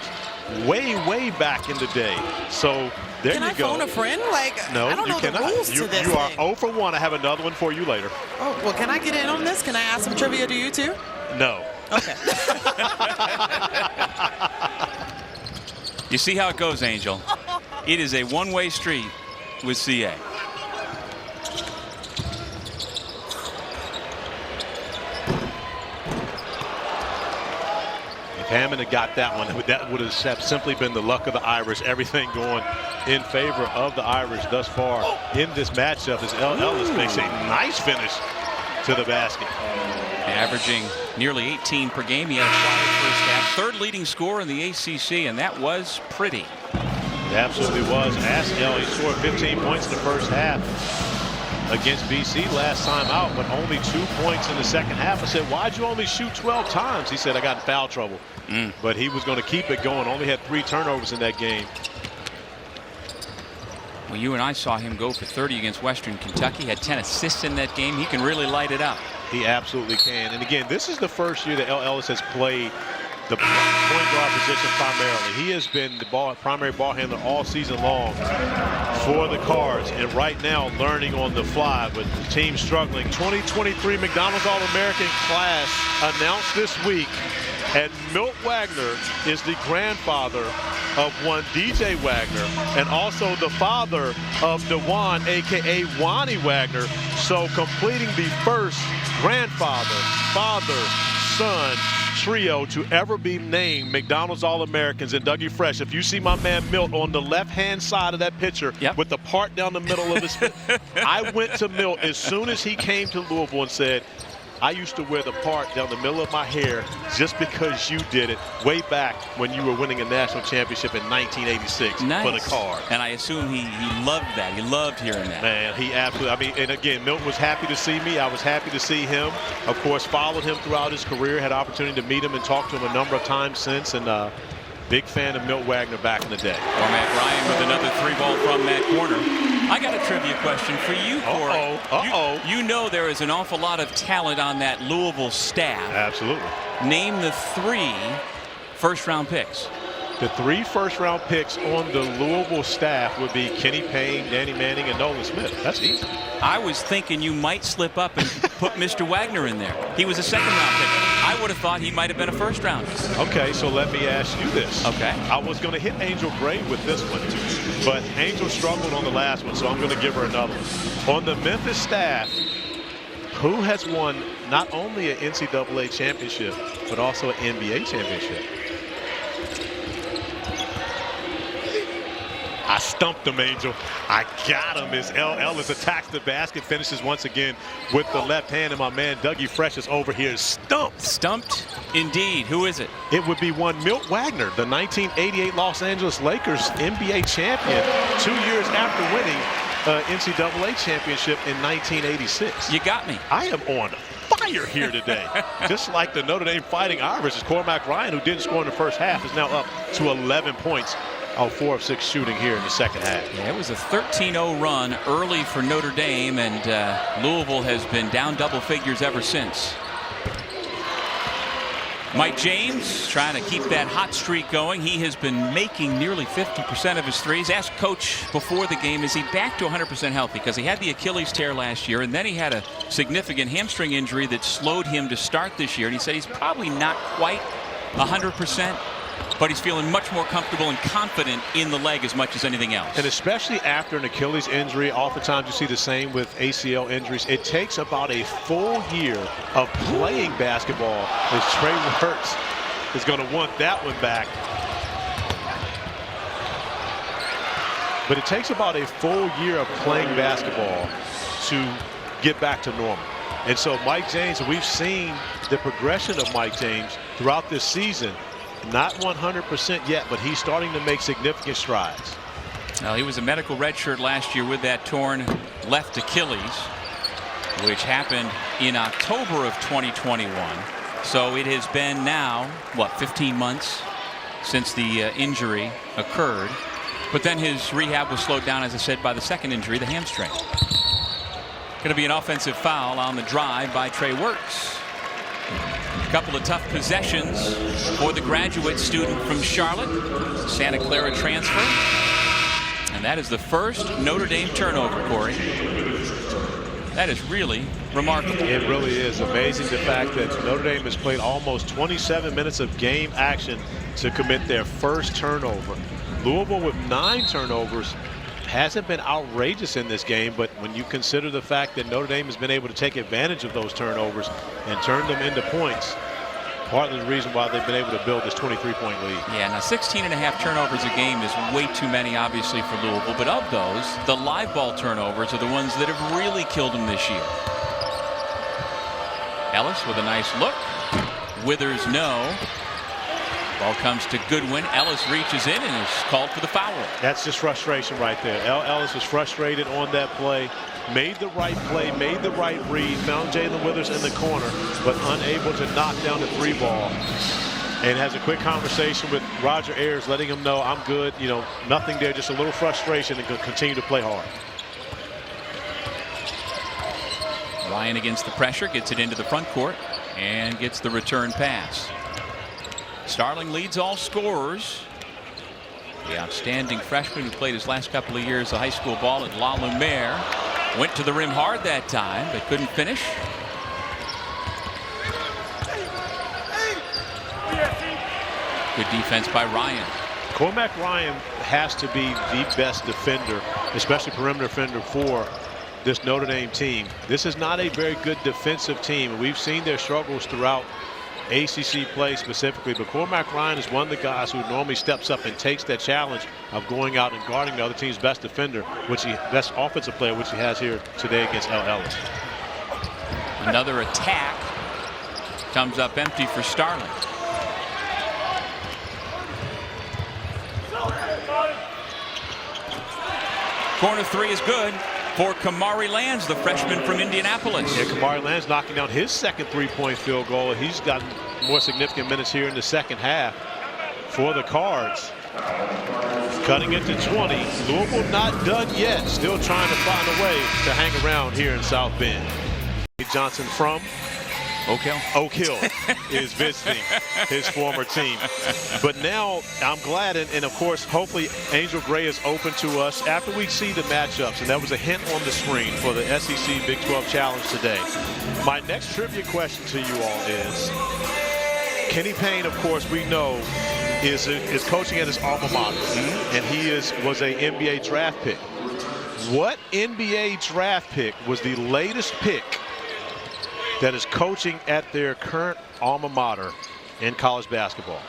way back in the day. So there you go. Can I phone a friend? No, I don't know the rules to this You are thing. 0 for 1. I have another one for you later. Oh, well, can I get in on this? Can I ask some trivia to you too? No. Okay. You see how it goes, Angel. It is a one-way street with CA. If Hammond had got that one, that would have simply been the luck of the Irish. Everything going in favor of the Irish thus far in this matchup as Ellis makes a nice finish to the basket. Averaging nearly 18 per game. He had a quiet first half. 3rd leading scorer in the ACC, and that was pretty. It absolutely was. Askell, he scored 15 points in the first half against BC last time out, but only 2 points in the second half. I said, why'd you only shoot 12 times? He said, I got in foul trouble. But he was going to keep it going. Only had 3 turnovers in that game. Well, you and I saw him go for 30 against Western Kentucky. Had 10 assists in that game. He can really light it up. He absolutely can. And again, this is the first year that Ellis has played the point guard position primarily. He has been the primary ball handler all season long for the Cards, and right now learning on the fly, but the team struggling. 2023 McDonald's All-American class announced this week, and Milt Wagner is the grandfather of one DJ Wagner and also the father of Dewan, aka Wani Wagner. So completing the first grandfather, father, son trio to ever be named McDonald's All-Americans. And Dougie Fresh, if you see my man Milt on the left-hand side of that picture with the part down the middle of his I went to Milt as soon as he came to Louisville and said, I used to wear the part down the middle of my hair just because you did it way back when you were winning a national championship in 1986 for the Cards. And I assume he loved that. He loved hearing that. Man, he absolutely, I mean, and again, Milton was happy to see me. I was happy to see him. Of course, followed him throughout his career, had opportunity to meet him and talk to him a number of times since. And big fan of Milt Wagner back in the day. Cormac Ryan with another 3-ball from that corner. I got a trivia question for you, Corey. You know there is an awful lot of talent on that Louisville staff. Absolutely. Name the 3 first-round picks. The 3 first-round picks on the Louisville staff would be Kenny Payne, Danny Manning, and Nolan Smith. That's easy. I was thinking you might slip up and put Mr. Wagner in there. He was a second-round pick. I would have thought he might have been a first-rounder. Okay, so let me ask you this. Okay. I was going to hit Angel Gray with this one, but Angel struggled on the last one, so I'm going to give her another one. On the Memphis staff, who has won not only an NCAA championship, but also an NBA championship? I stumped him, Angel. I got him as Ellis attacks the basket, finishes once again with the left hand, and my man Dougie Fresh is over here stumped. Stumped indeed. Who is it? It would be one Milt Wagner, the 1988 Los Angeles Lakers NBA champion, 2 years after winning NCAA championship in 1986. You got me. I am on fire here today. Just like the Notre Dame Fighting Irish, Cormac Ryan, who didn't score in the first half, is now up to 11 points. 4 of 6 shooting here in the second half. Yeah, it was a 13-0 run early for Notre Dame, and Louisville has been down double figures ever since. Mike James trying to keep that hot streak going. He has been making nearly 50% of his threes. Asked Coach before the game, is he back to 100% healthy? Because he had the Achilles tear last year, and then he had a significant hamstring injury that slowed him to start this year. And he said he's probably not quite 100%, but he's feeling much more comfortable and confident in the leg as much as anything else. And especially after an Achilles injury, oftentimes you see the same with ACL injuries. It takes about a full year of playing basketball, as Trey Wertz is going to want that one back. But it takes about a full year of playing basketball to get back to normal. And so Mike James, we've seen the progression of Mike James throughout this season. Not 100% yet, but he's starting to make significant strides. Now, he was a medical redshirt last year with that torn left Achilles, which happened in October of 2021. So it has been now, what, 15 months since the injury occurred. But then his rehab was slowed down, as I said, by the second injury, the hamstring. Going to be an offensive foul on the drive by Trey Wertz. A couple of tough possessions for the graduate student from Charlotte, Santa Clara transfer. And that is the first Notre Dame turnover, Corey. That is really remarkable. It really is amazing, the fact that Notre Dame has played almost 27 minutes of game action to commit their first turnover. Louisville with 9 turnovers hasn't been outrageous in this game, but when you consider the fact that Notre Dame has been able to take advantage of those turnovers and turn them into points, part of the reason why they've been able to build this 23-point lead. Yeah, now 16.5 turnovers a game is way too many, obviously, for Louisville. But of those, the live ball turnovers are the ones that have really killed them this year. Ellis with a nice look. Withers, no. Ball comes to Goodwin. Ellis reaches in and is called for the foul. That's just frustration right there. Ellis was frustrated on that play. Made the right play, made the right read, found Jalen Withers in the corner, but unable to knock down the 3 ball. And has a quick conversation with Roger Ayers, letting him know, I'm good, you know, nothing there, just a little frustration, and continue to play hard. Ryan against the pressure, gets it into the front court, and gets the return pass. Starling leads all scorers. The outstanding freshman who played his last couple of years of high school ball at La Lumiere. Went to the rim hard that time, but couldn't finish. Good defense by Ryan. Cormac Ryan has to be the best defender, especially perimeter defender, for this Notre Dame team. This is not a very good defensive team. We've seen their struggles throughout ACC play specifically, but Cormac Ryan is one of the guys who normally steps up and takes that challenge of going out and guarding the other team's best defender, best offensive player, which he has here today against Ellis. Another attack comes up empty for Starling. Corner 3 is good for Kamari Lands, the freshman from Indianapolis. Yeah, Kamari Lands knocking down his second 3-point field goal. He's gotten more significant minutes here in the second half for the Cards. Cutting it to 20. Louisville not done yet. Still trying to find a way to hang around here in South Bend. Johnson from Oak Hill is visiting his former team. But now I'm glad, and of course, hopefully Angel Gray is open to us after we see the matchups. And that was a hint on the screen for the SEC Big 12 Challenge today. My next trivia question to you all is, Kenny Payne, of course, we know is coaching at his alma mater, and he was a NBA draft pick. What NBA draft pick was the latest pick that is coaching at their current alma mater in college basketball?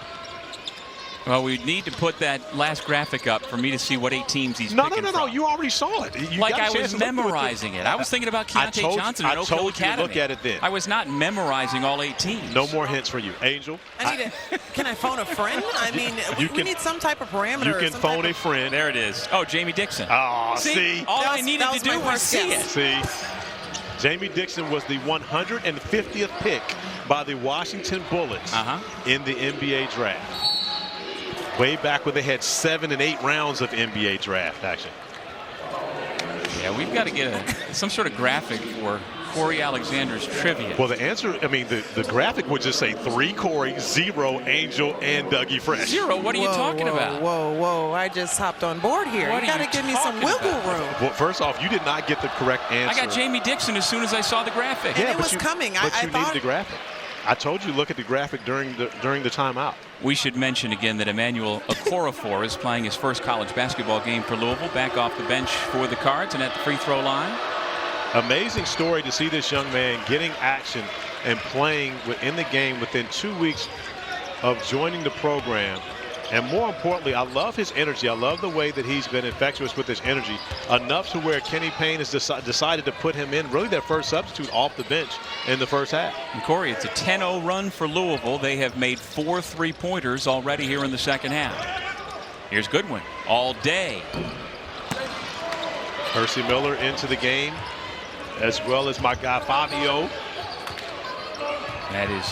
Well, we need to put that last graphic up for me to see what 8 teams he's picking from. No, you already saw it. Like I was memorizing it. I was thinking about Keontae Johnson at Oak Hill Academy. Look at it then. I was not memorizing all 8 teams. No more hints for you. Angel? Can I phone a friend? I mean, we need some type of parameter. You can phone a friend. There it is. Oh, Jamie Dixon. Oh, see? All I needed to do was see it. See? Jamie Dixon was the 150th pick by the Washington Bullets in the NBA draft. Way back when they had 7 and 8 rounds of NBA draft action. Yeah, we've got to get some sort of graphic for Corey Alexander's trivia? Well, the answer, I mean, the graphic would just say 3 Corey, 0 Angel, and Dougie Fresh. 0? What are you talking about? Whoa. I just hopped on board here. What you got to give me some wiggle room. Well, first off, you did not get the correct answer. I got Jamie Dixon as soon as I saw the graphic. And it was coming. But I you thought needed the graphic. I told you look at the graphic during the timeout. We should mention again that Emmanuel Okorafor is playing his first college basketball game for Louisville, back off the bench for the Cards and at the free throw line. Amazing story to see this young man getting action and playing in the game within 2 weeks of joining the program. And more importantly, I love his energy. I love the way that he's been infectious with his energy, enough to where Kenny Payne has decided to put him in, really their first substitute off the bench in the first half. And Corey, it's a 10-0 run for Louisville. They have made 4 3-pointers already here in the second half. Here's Goodwin all day. Percy Miller into the game, as well as my guy Fabio. That is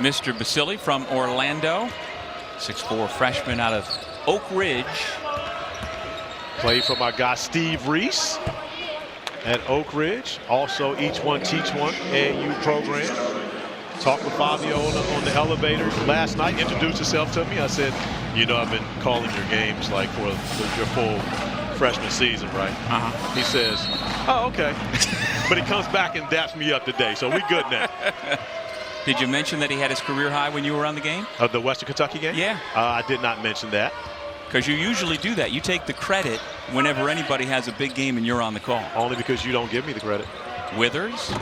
Mr. Basili from Orlando. 6'4" freshman out of Oak Ridge. Played for my guy Steve Reese at Oak Ridge. Also Each One Teach One AAU program. Talked with Fabio on the elevator last night. Introduced himself to me. I said, you know, I've been calling your games like for your full freshman season, right? He says, oh, okay. But he comes back and daps me up today, so we good now. Did you mention that he had his career high when you were on the game? The Western Kentucky game? Yeah. I did not mention that. Because you usually do that. You take the credit whenever anybody has a big game and you're on the call. Only because you don't give me the credit. Withers.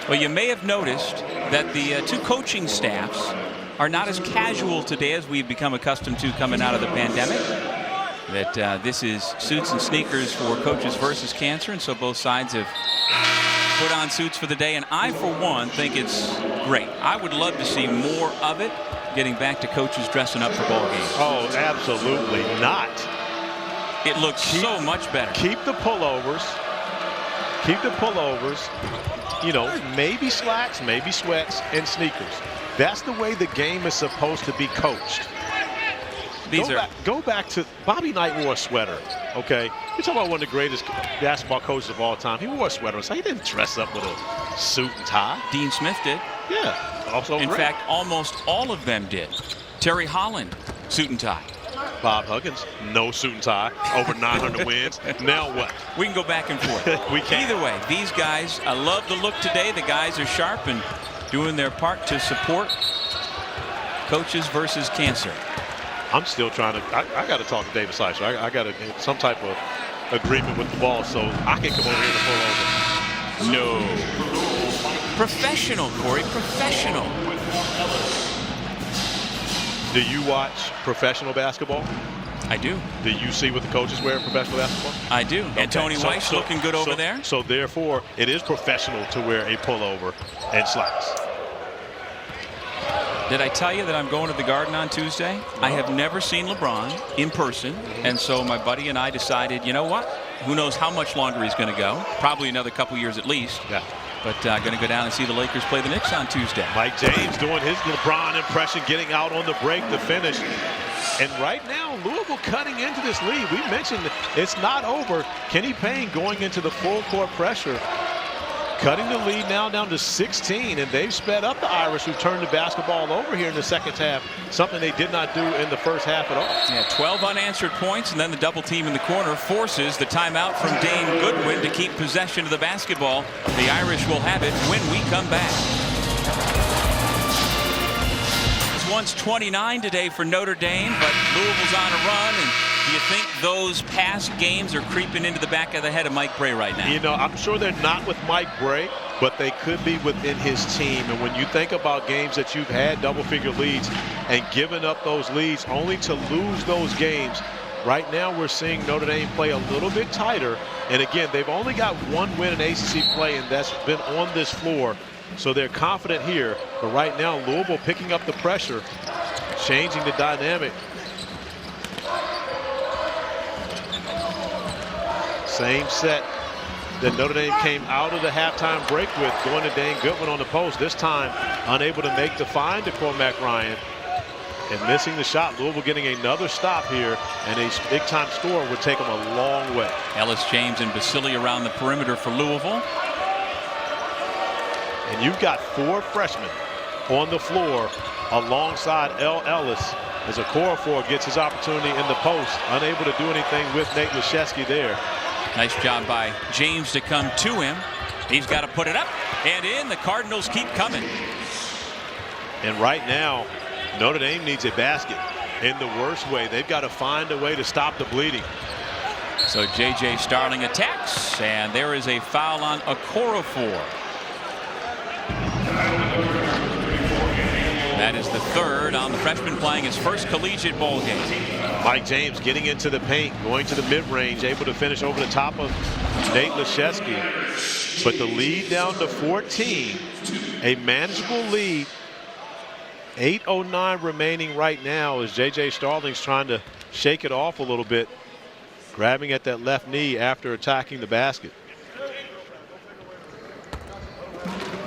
Well, you may have noticed that the 2 coaching staffs are not as casual today as we've become accustomed to coming out of the pandemic. That this is suits and sneakers for Coaches versus Cancer, and so both sides have put on suits for the day. And I, for one, think it's great. I would love to see more of it, getting back to coaches dressing up for ball games. Oh, absolutely not. It looks so much better. Keep the pullovers. Keep the pullovers. You know, maybe slacks, maybe sweats, and sneakers. That's the way the game is supposed to be coached. Go back to Bobby Knight wore a sweater. Okay, you're talking about one of the greatest basketball coaches of all time. He wore a sweater, so he didn't dress up with a suit and tie. Dean Smith did. Yeah, also in great. fact, almost all of them did. Terry Holland, suit and tie. Bob Huggins, no suit and tie, over 900 wins. Now what? We can go back and forth. We can. Either way, these guys, I love the look today. The guys are sharp and doing their part to support Coaches versus Cancer. I'm still trying to. I got to talk to David Seiser. I got to get some type of agreement with the ball so I can come over here to pull over. No. Professional, Corey. Professional. Do you watch professional basketball? I do. Do you see what the coaches wear in professional basketball? I do. Okay. And Tony Weiss looking good over there. So therefore, it is professional to wear a pullover and slacks. Did I tell you that I'm going to the Garden on Tuesday? No. I have never seen LeBron in person, and so my buddy and I decided, you know what? Who knows how much longer he's going to go? Probably another couple years at least. Yeah. But going to go down and see the Lakers play the Knicks on Tuesday. Mike James doing his LeBron impression, getting out on the break to finish. And right now, Louisville cutting into this lead. We mentioned it's not over. Kenny Payne going into the full court pressure. Cutting the lead now down to 16, and they've sped up the Irish, who turned the basketball over here in the second half, something they did not do in the first half at all. Yeah, 12 unanswered points, and then the double team in the corner forces the timeout from Dane Goodwin to keep possession of the basketball. The Irish will have it when we come back. It's once 29 today for Notre Dame, but Louisville's on a run, and do you think those past games are creeping into the back of the head of Mike Brey right now? You know, I'm sure they're not with Mike Brey, but they could be within his team. And when you think about games that you've had double-figure leads and given up those leads only to lose those games, right now we're seeing Notre Dame play a little bit tighter. And again, they've only got 1 win in ACC play, and that's been on this floor. So they're confident here. But right now, Louisville picking up the pressure, changing the dynamic. Same set that Notre Dame came out of the halftime break with, going to Dane Goodwin on the post. This time unable to make the find to Cormac Ryan. And missing the shot, Louisville getting another stop here, and a big-time score would take them a long way. Ellis James and Basili around the perimeter for Louisville. And you've got 4 freshmen on the floor alongside Ellis as Okorafor gets his opportunity in the post. Unable to do anything with Nate Laszewski there. Nice job by James to come to him. He's got to put it up and in. The Cardinals keep coming. And right now, Notre Dame needs a basket in the worst way. They've got to find a way to stop the bleeding. So JJ Starling attacks, and there is a foul on Okorafor. That is the 3rd on the freshman playing his first collegiate ball game. Mike James getting into the paint, going to the mid-range, able to finish over the top of Nate Laszewski. But the lead down to 14, a manageable lead. 8:09 remaining right now as JJ Starling's trying to shake it off a little bit, grabbing at that left knee after attacking the basket.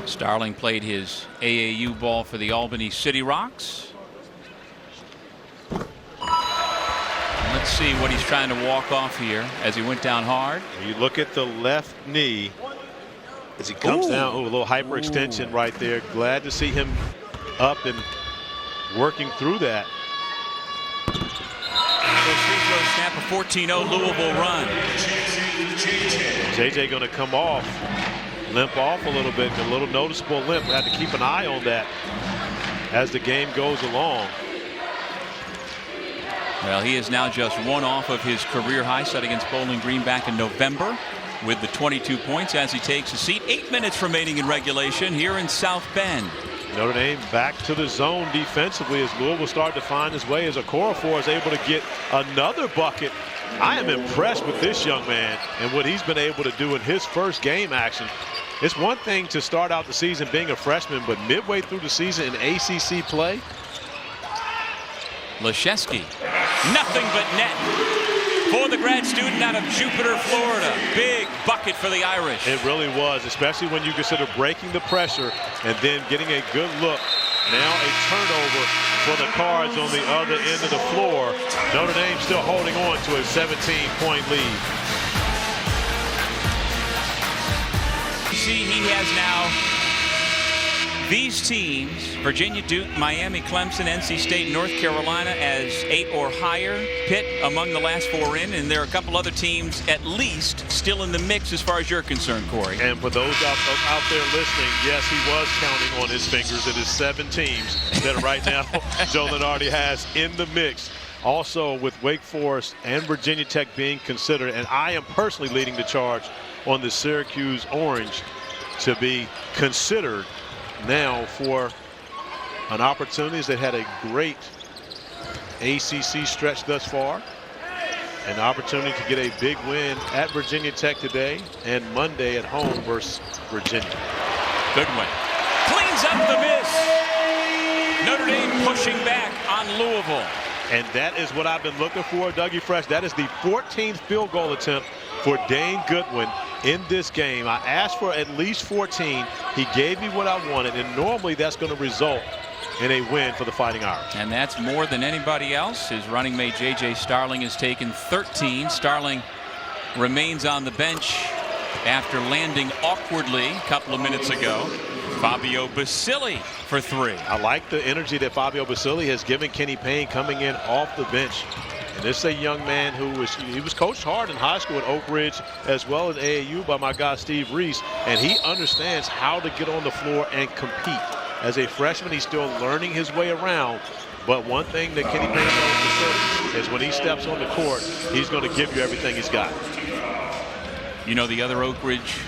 Starling played his AAU ball for the Albany City Rocks. Let's see what he's trying to walk off here as he went down hard. You look at the left knee as he comes down. Oh, a little hyperextension right there. Glad to see him up and working through that. Free throw snap, a 14-0 Louisville run. JJ going to come off, limp off a little bit, a little noticeable limp. We have to keep an eye on that as the game goes along. Well, he is now just 1 off of his career high set against Bowling Green back in November with the 22 points as he takes a seat. 8 minutes remaining in regulation here in South Bend. Notre Dame back to the zone defensively as Louisville started to find his way as Okorafor is able to get another bucket. I am impressed with this young man and what he's been able to do in his first game action. It's one thing to start out the season being a freshman, but midway through the season in ACC play. Laszewski, nothing but net for the grad student out of Jupiter, Florida. Big bucket for the Irish. It really was, especially when you consider breaking the pressure and then getting a good look. Now a turnover for the Cards on the other end of the floor. Notre Dame still holding on to a 17-point lead. See, he has now these teams, Virginia, Duke, Miami, Clemson, NC State, North Carolina as 8 or higher. Pitt among the last 4 in, and there are a couple other teams at least still in the mix as far as you're concerned, Corey. And for those out there listening, yes, he was counting on his fingers. It is 7 teams that right now Joe Lunardi has in the mix. Also with Wake Forest and Virginia Tech being considered, and I am personally leading the charge on the Syracuse Orange to be considered now for an opportunity. They had a great ACC stretch thus far. An opportunity to get a big win at Virginia Tech today and Monday at home versus Virginia. Goodwin cleans up the miss. Notre Dame pushing back on Louisville. And that is what I've been looking for, Dougie Fresh. That is the 14th field goal attempt for Dane Goodwin in this game. I asked for at least 14. He gave me what I wanted, and normally that's going to result in a win for the Fighting Irish. And that's more than anybody else. His running mate JJ Starling has taken 13. Starling remains on the bench after landing awkwardly a couple of minutes ago. Fabio Basili for 3. I like the energy that Fabio Basili has given Kenny Payne coming in off the bench. And this is a young man who was coached hard in high school at Oak Ridge as well as AAU by my guy Steve Reese, and he understands how to get on the floor and compete. As a freshman, he's still learning his way around, but one thing that Kenny Payne knows for certain is when he steps on the court, he's going to give you everything he's got. You know the other Oak Ridge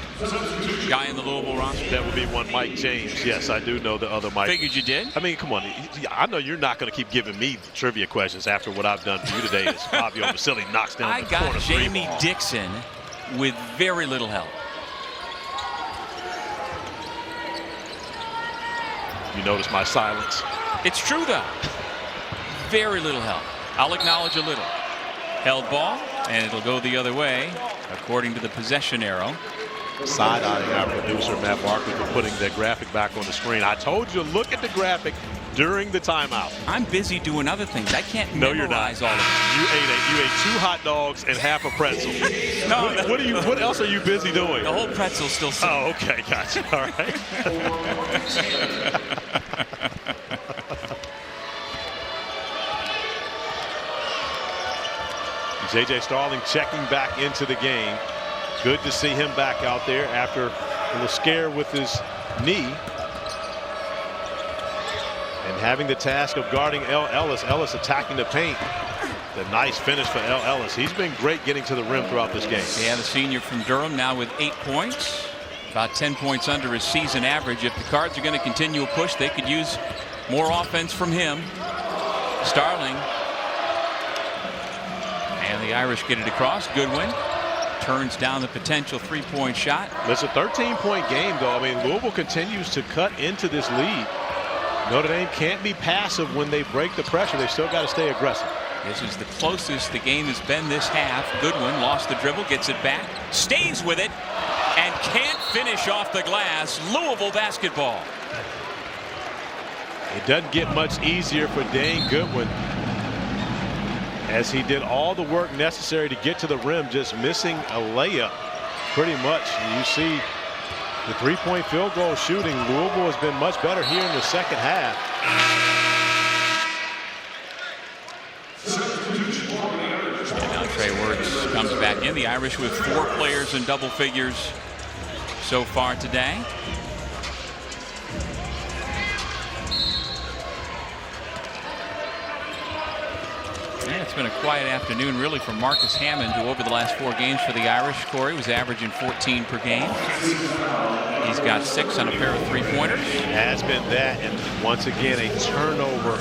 guy in the Louisville roster? That would be one Mike James. Yes, I do know the other Mike. Figured you did. I mean, come on. I know you're not going to keep giving me trivia questions after what I've done for you today as Fabio Basili knocks down the corner three ball. I got Jamie Dixon with very little help. You notice my silence? It's true, though. Very little help. I'll acknowledge a little. Held ball, and it'll go the other way, according to the possession arrow. side-eyeing our producer, Matt Barkley, for putting that graphic back on the screen. I told you to look at the graphic during the timeout. I'm busy doing other things. I can't No, you're not. memorize all of it. You ate 2 hot dogs and half a pretzel. What else are you busy doing? The whole pretzel's still sitting. Oh, okay, gotcha. All right. JJ Starling checking back into the game. Good to see him back out there after a little scare with his knee. And having the task of guarding L. Ellis. Ellis attacking the paint. The nice finish for L. Ellis. He's been great getting to the rim throughout this game. Yeah, the senior from Durham now with 8 points. About 10 points under his season average. If the Cards are going to continue a push, they could use more offense from him. Starling. And the Irish get it across. Goodwin turns down the potential 3-point shot. It's a 13-point game, though. I mean, Louisville continues to cut into this lead. Notre Dame can't be passive when they break the pressure. They still got to stay aggressive. This is the closest the game has been this half. Goodwin lost the dribble, gets it back, stays with it, and can't finish off the glass. Louisville basketball. It doesn't get much easier for Dane Goodwin, as he did all the work necessary to get to the rim, just missing a layup pretty much. You see the 3-point field goal shooting. Louisville has been much better here in the second half. And now Trey Wertz comes back in. The Irish with 4 players in double figures so far today. Yeah, it's been a quiet afternoon really for Marcus Hammond, who over the last 4 games for the Irish, Corey, was averaging 14 per game. He's got 6 on a pair of 3-pointers. Has been that, and once again a turnover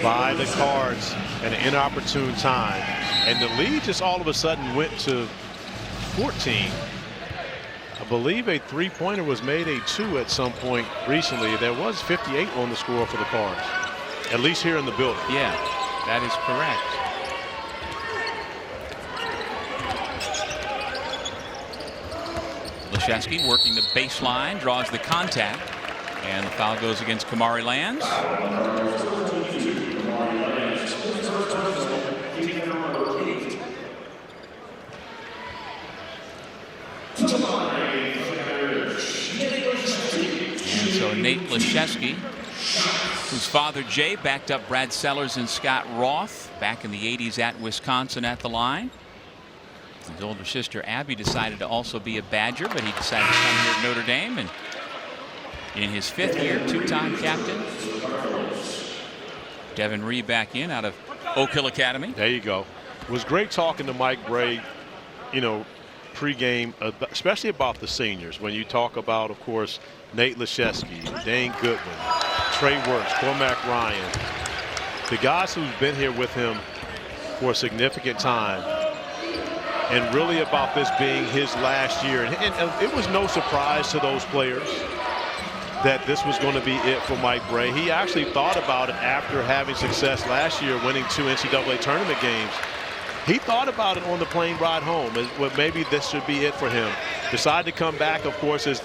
by the Cards at an inopportune time. And the lead just all of a sudden went to 14. I believe a 3-pointer was made a 2 at some point recently. There was 58 on the score for the Cards, at least here in the building. Yeah, that is correct. Laszewski working the baseline, draws the contact, and the foul goes against Kamari Lands. And so Nate Laszewski, whose father Jay backed up Brad Sellers and Scott Roth back in the 80s at Wisconsin at the line. His older sister Abby decided to also be a Badger, but he decided to come here at Notre Dame, and in his 5th year, 2-time captain. Devin Reed back in out of Oak Hill Academy. There you go. It was great talking to Mike Bray, you know, pregame, especially about the seniors. When you talk about, of course, Nate Laszewski, Dane Goodwin, Trey Wertz, Cormac Ryan, the guys who've been here with him for a significant time, and really about this being his last year. And it was no surprise to those players that this was going to be it for Mike Bray. He actually thought about it after having success last year, winning 2 NCAA tournament games. He thought about it on the plane ride home. Well, maybe this should be it for him. Decided to come back, of course, as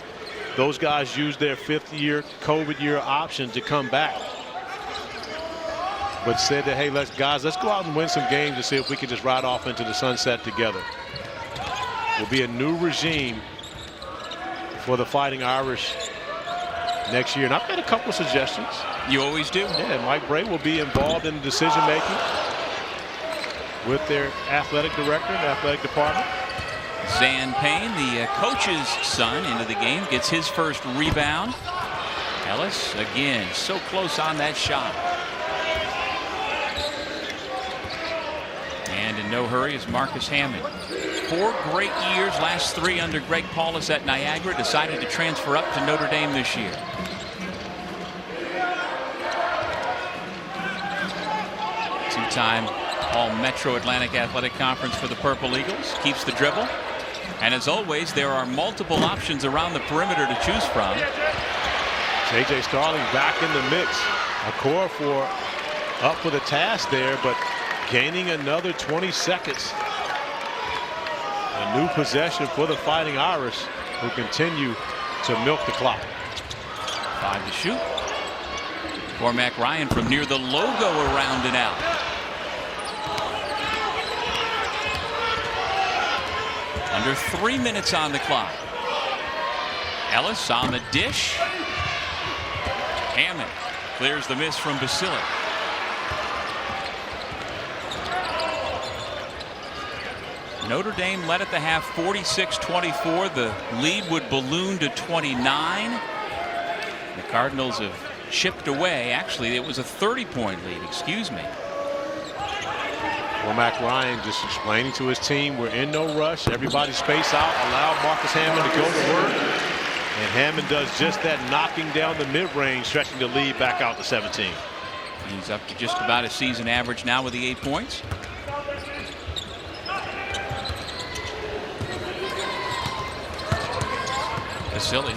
those guys used their 5th year, COVID year option to come back. But said that, hey, let's go out and win some games and see if we can just ride off into the sunset together. Will be a new regime for the Fighting Irish next year. And I've got a couple of suggestions. You always do. Yeah, Mike Bray will be involved in the decision making with their athletic director and athletic department. Zan Payne, the coach's son, into the game, gets his first rebound. Ellis again so close on that shot. And in no hurry is Marcus Hammond. 4 great years, last 3 under Greg Paulus at Niagara, decided to transfer up to Notre Dame this year. Two-time All-Metro Atlantic Athletic Conference for the Purple Eagles. Keeps the dribble. And as always, there are multiple options around the perimeter to choose from. JJ Starling back in the mix. Okorafor up for the task there, but gaining another 20 seconds. A new possession for the Fighting Irish. who continue to milk the clock. 5 to shoot. Cormac Ryan from near the logo around and out. Under 3 minutes on the clock. Ellis on the dish. Hammond clears the miss from Basile. Notre Dame led at the half 46-24. The lead would balloon to 29. The Cardinals have chipped away. Actually, it was a 30-point lead. Excuse me. Cormac Ryan just explaining to his team, we're in no rush. Everybody space out. Allow Marcus Hammond to go to work. And Hammond does just that, knocking down the mid-range, stretching the lead back out to 17. He's up to just about a season average now with the 8 points. Basile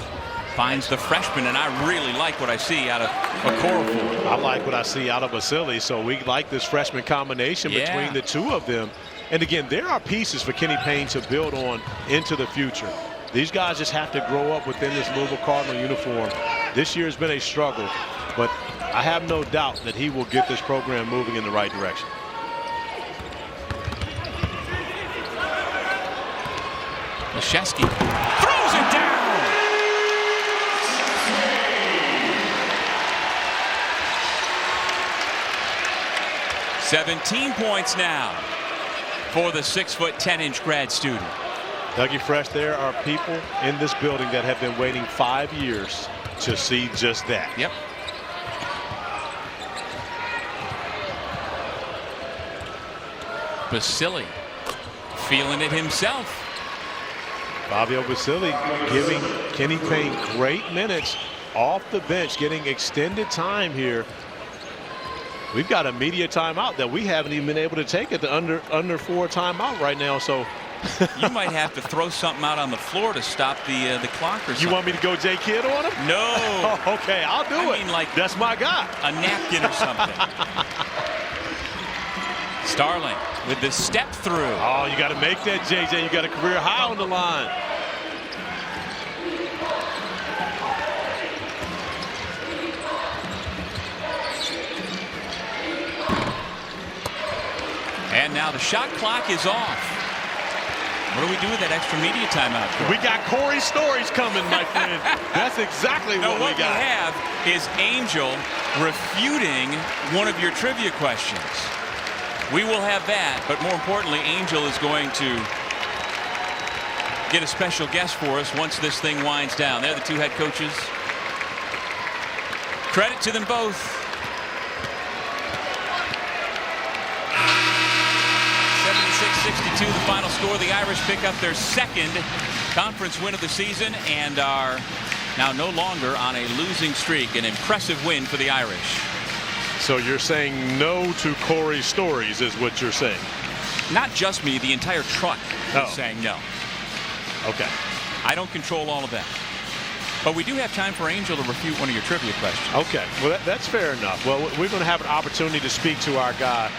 finds the freshman, and I really like what I see out of Okorafor. I like what I see out of Basile, so we like this freshman combination between the two of them. And again, there are pieces for Kenny Payne to build on into the future. These guys just have to grow up within this Louisville Cardinal uniform. This year has been a struggle, but I have no doubt that he will get this program moving in the right direction. Laszewski throws it down. 17 points now for the 6'10" grad student. Dougie Fresh, there are people in this building that have been waiting 5 years to see just that. Yep. Basile feeling it himself. Fabio Basile giving Kenny Payne great minutes off the bench, getting extended time here. We've got a media timeout that we haven't even been able to take at the under 4 timeout right now. So you might have to throw something out on the floor to stop the clock or something. You want me to go J Kidd on him? No. Oh, okay, I'll do it. I mean, like, that's my guy. A napkin or something. Starling with the step through. Oh, you got to make that, JJ. You got a career high on the line. And now the shot clock is off. What do we do with that extra media timeout? We got Corey stories coming, my friend. That's exactly what we got. What we have is Angel refuting one of your trivia questions. We will have that, but more importantly, Angel is going to get a special guest for us once this thing winds down. They're the two head coaches. Credit to them both. 76-62 the final score. The Irish pick up their second conference win of the season and are now no longer on a losing streak. An impressive win for the Irish. So you're saying no to Corey's stories is what you're saying? Not just me, the entire truck is saying no. Okay. I don't control all of that. But we do have time for Angel to refute one of your trivia questions. Okay, well that's fair enough. Well, we're going to have an opportunity to speak to our guy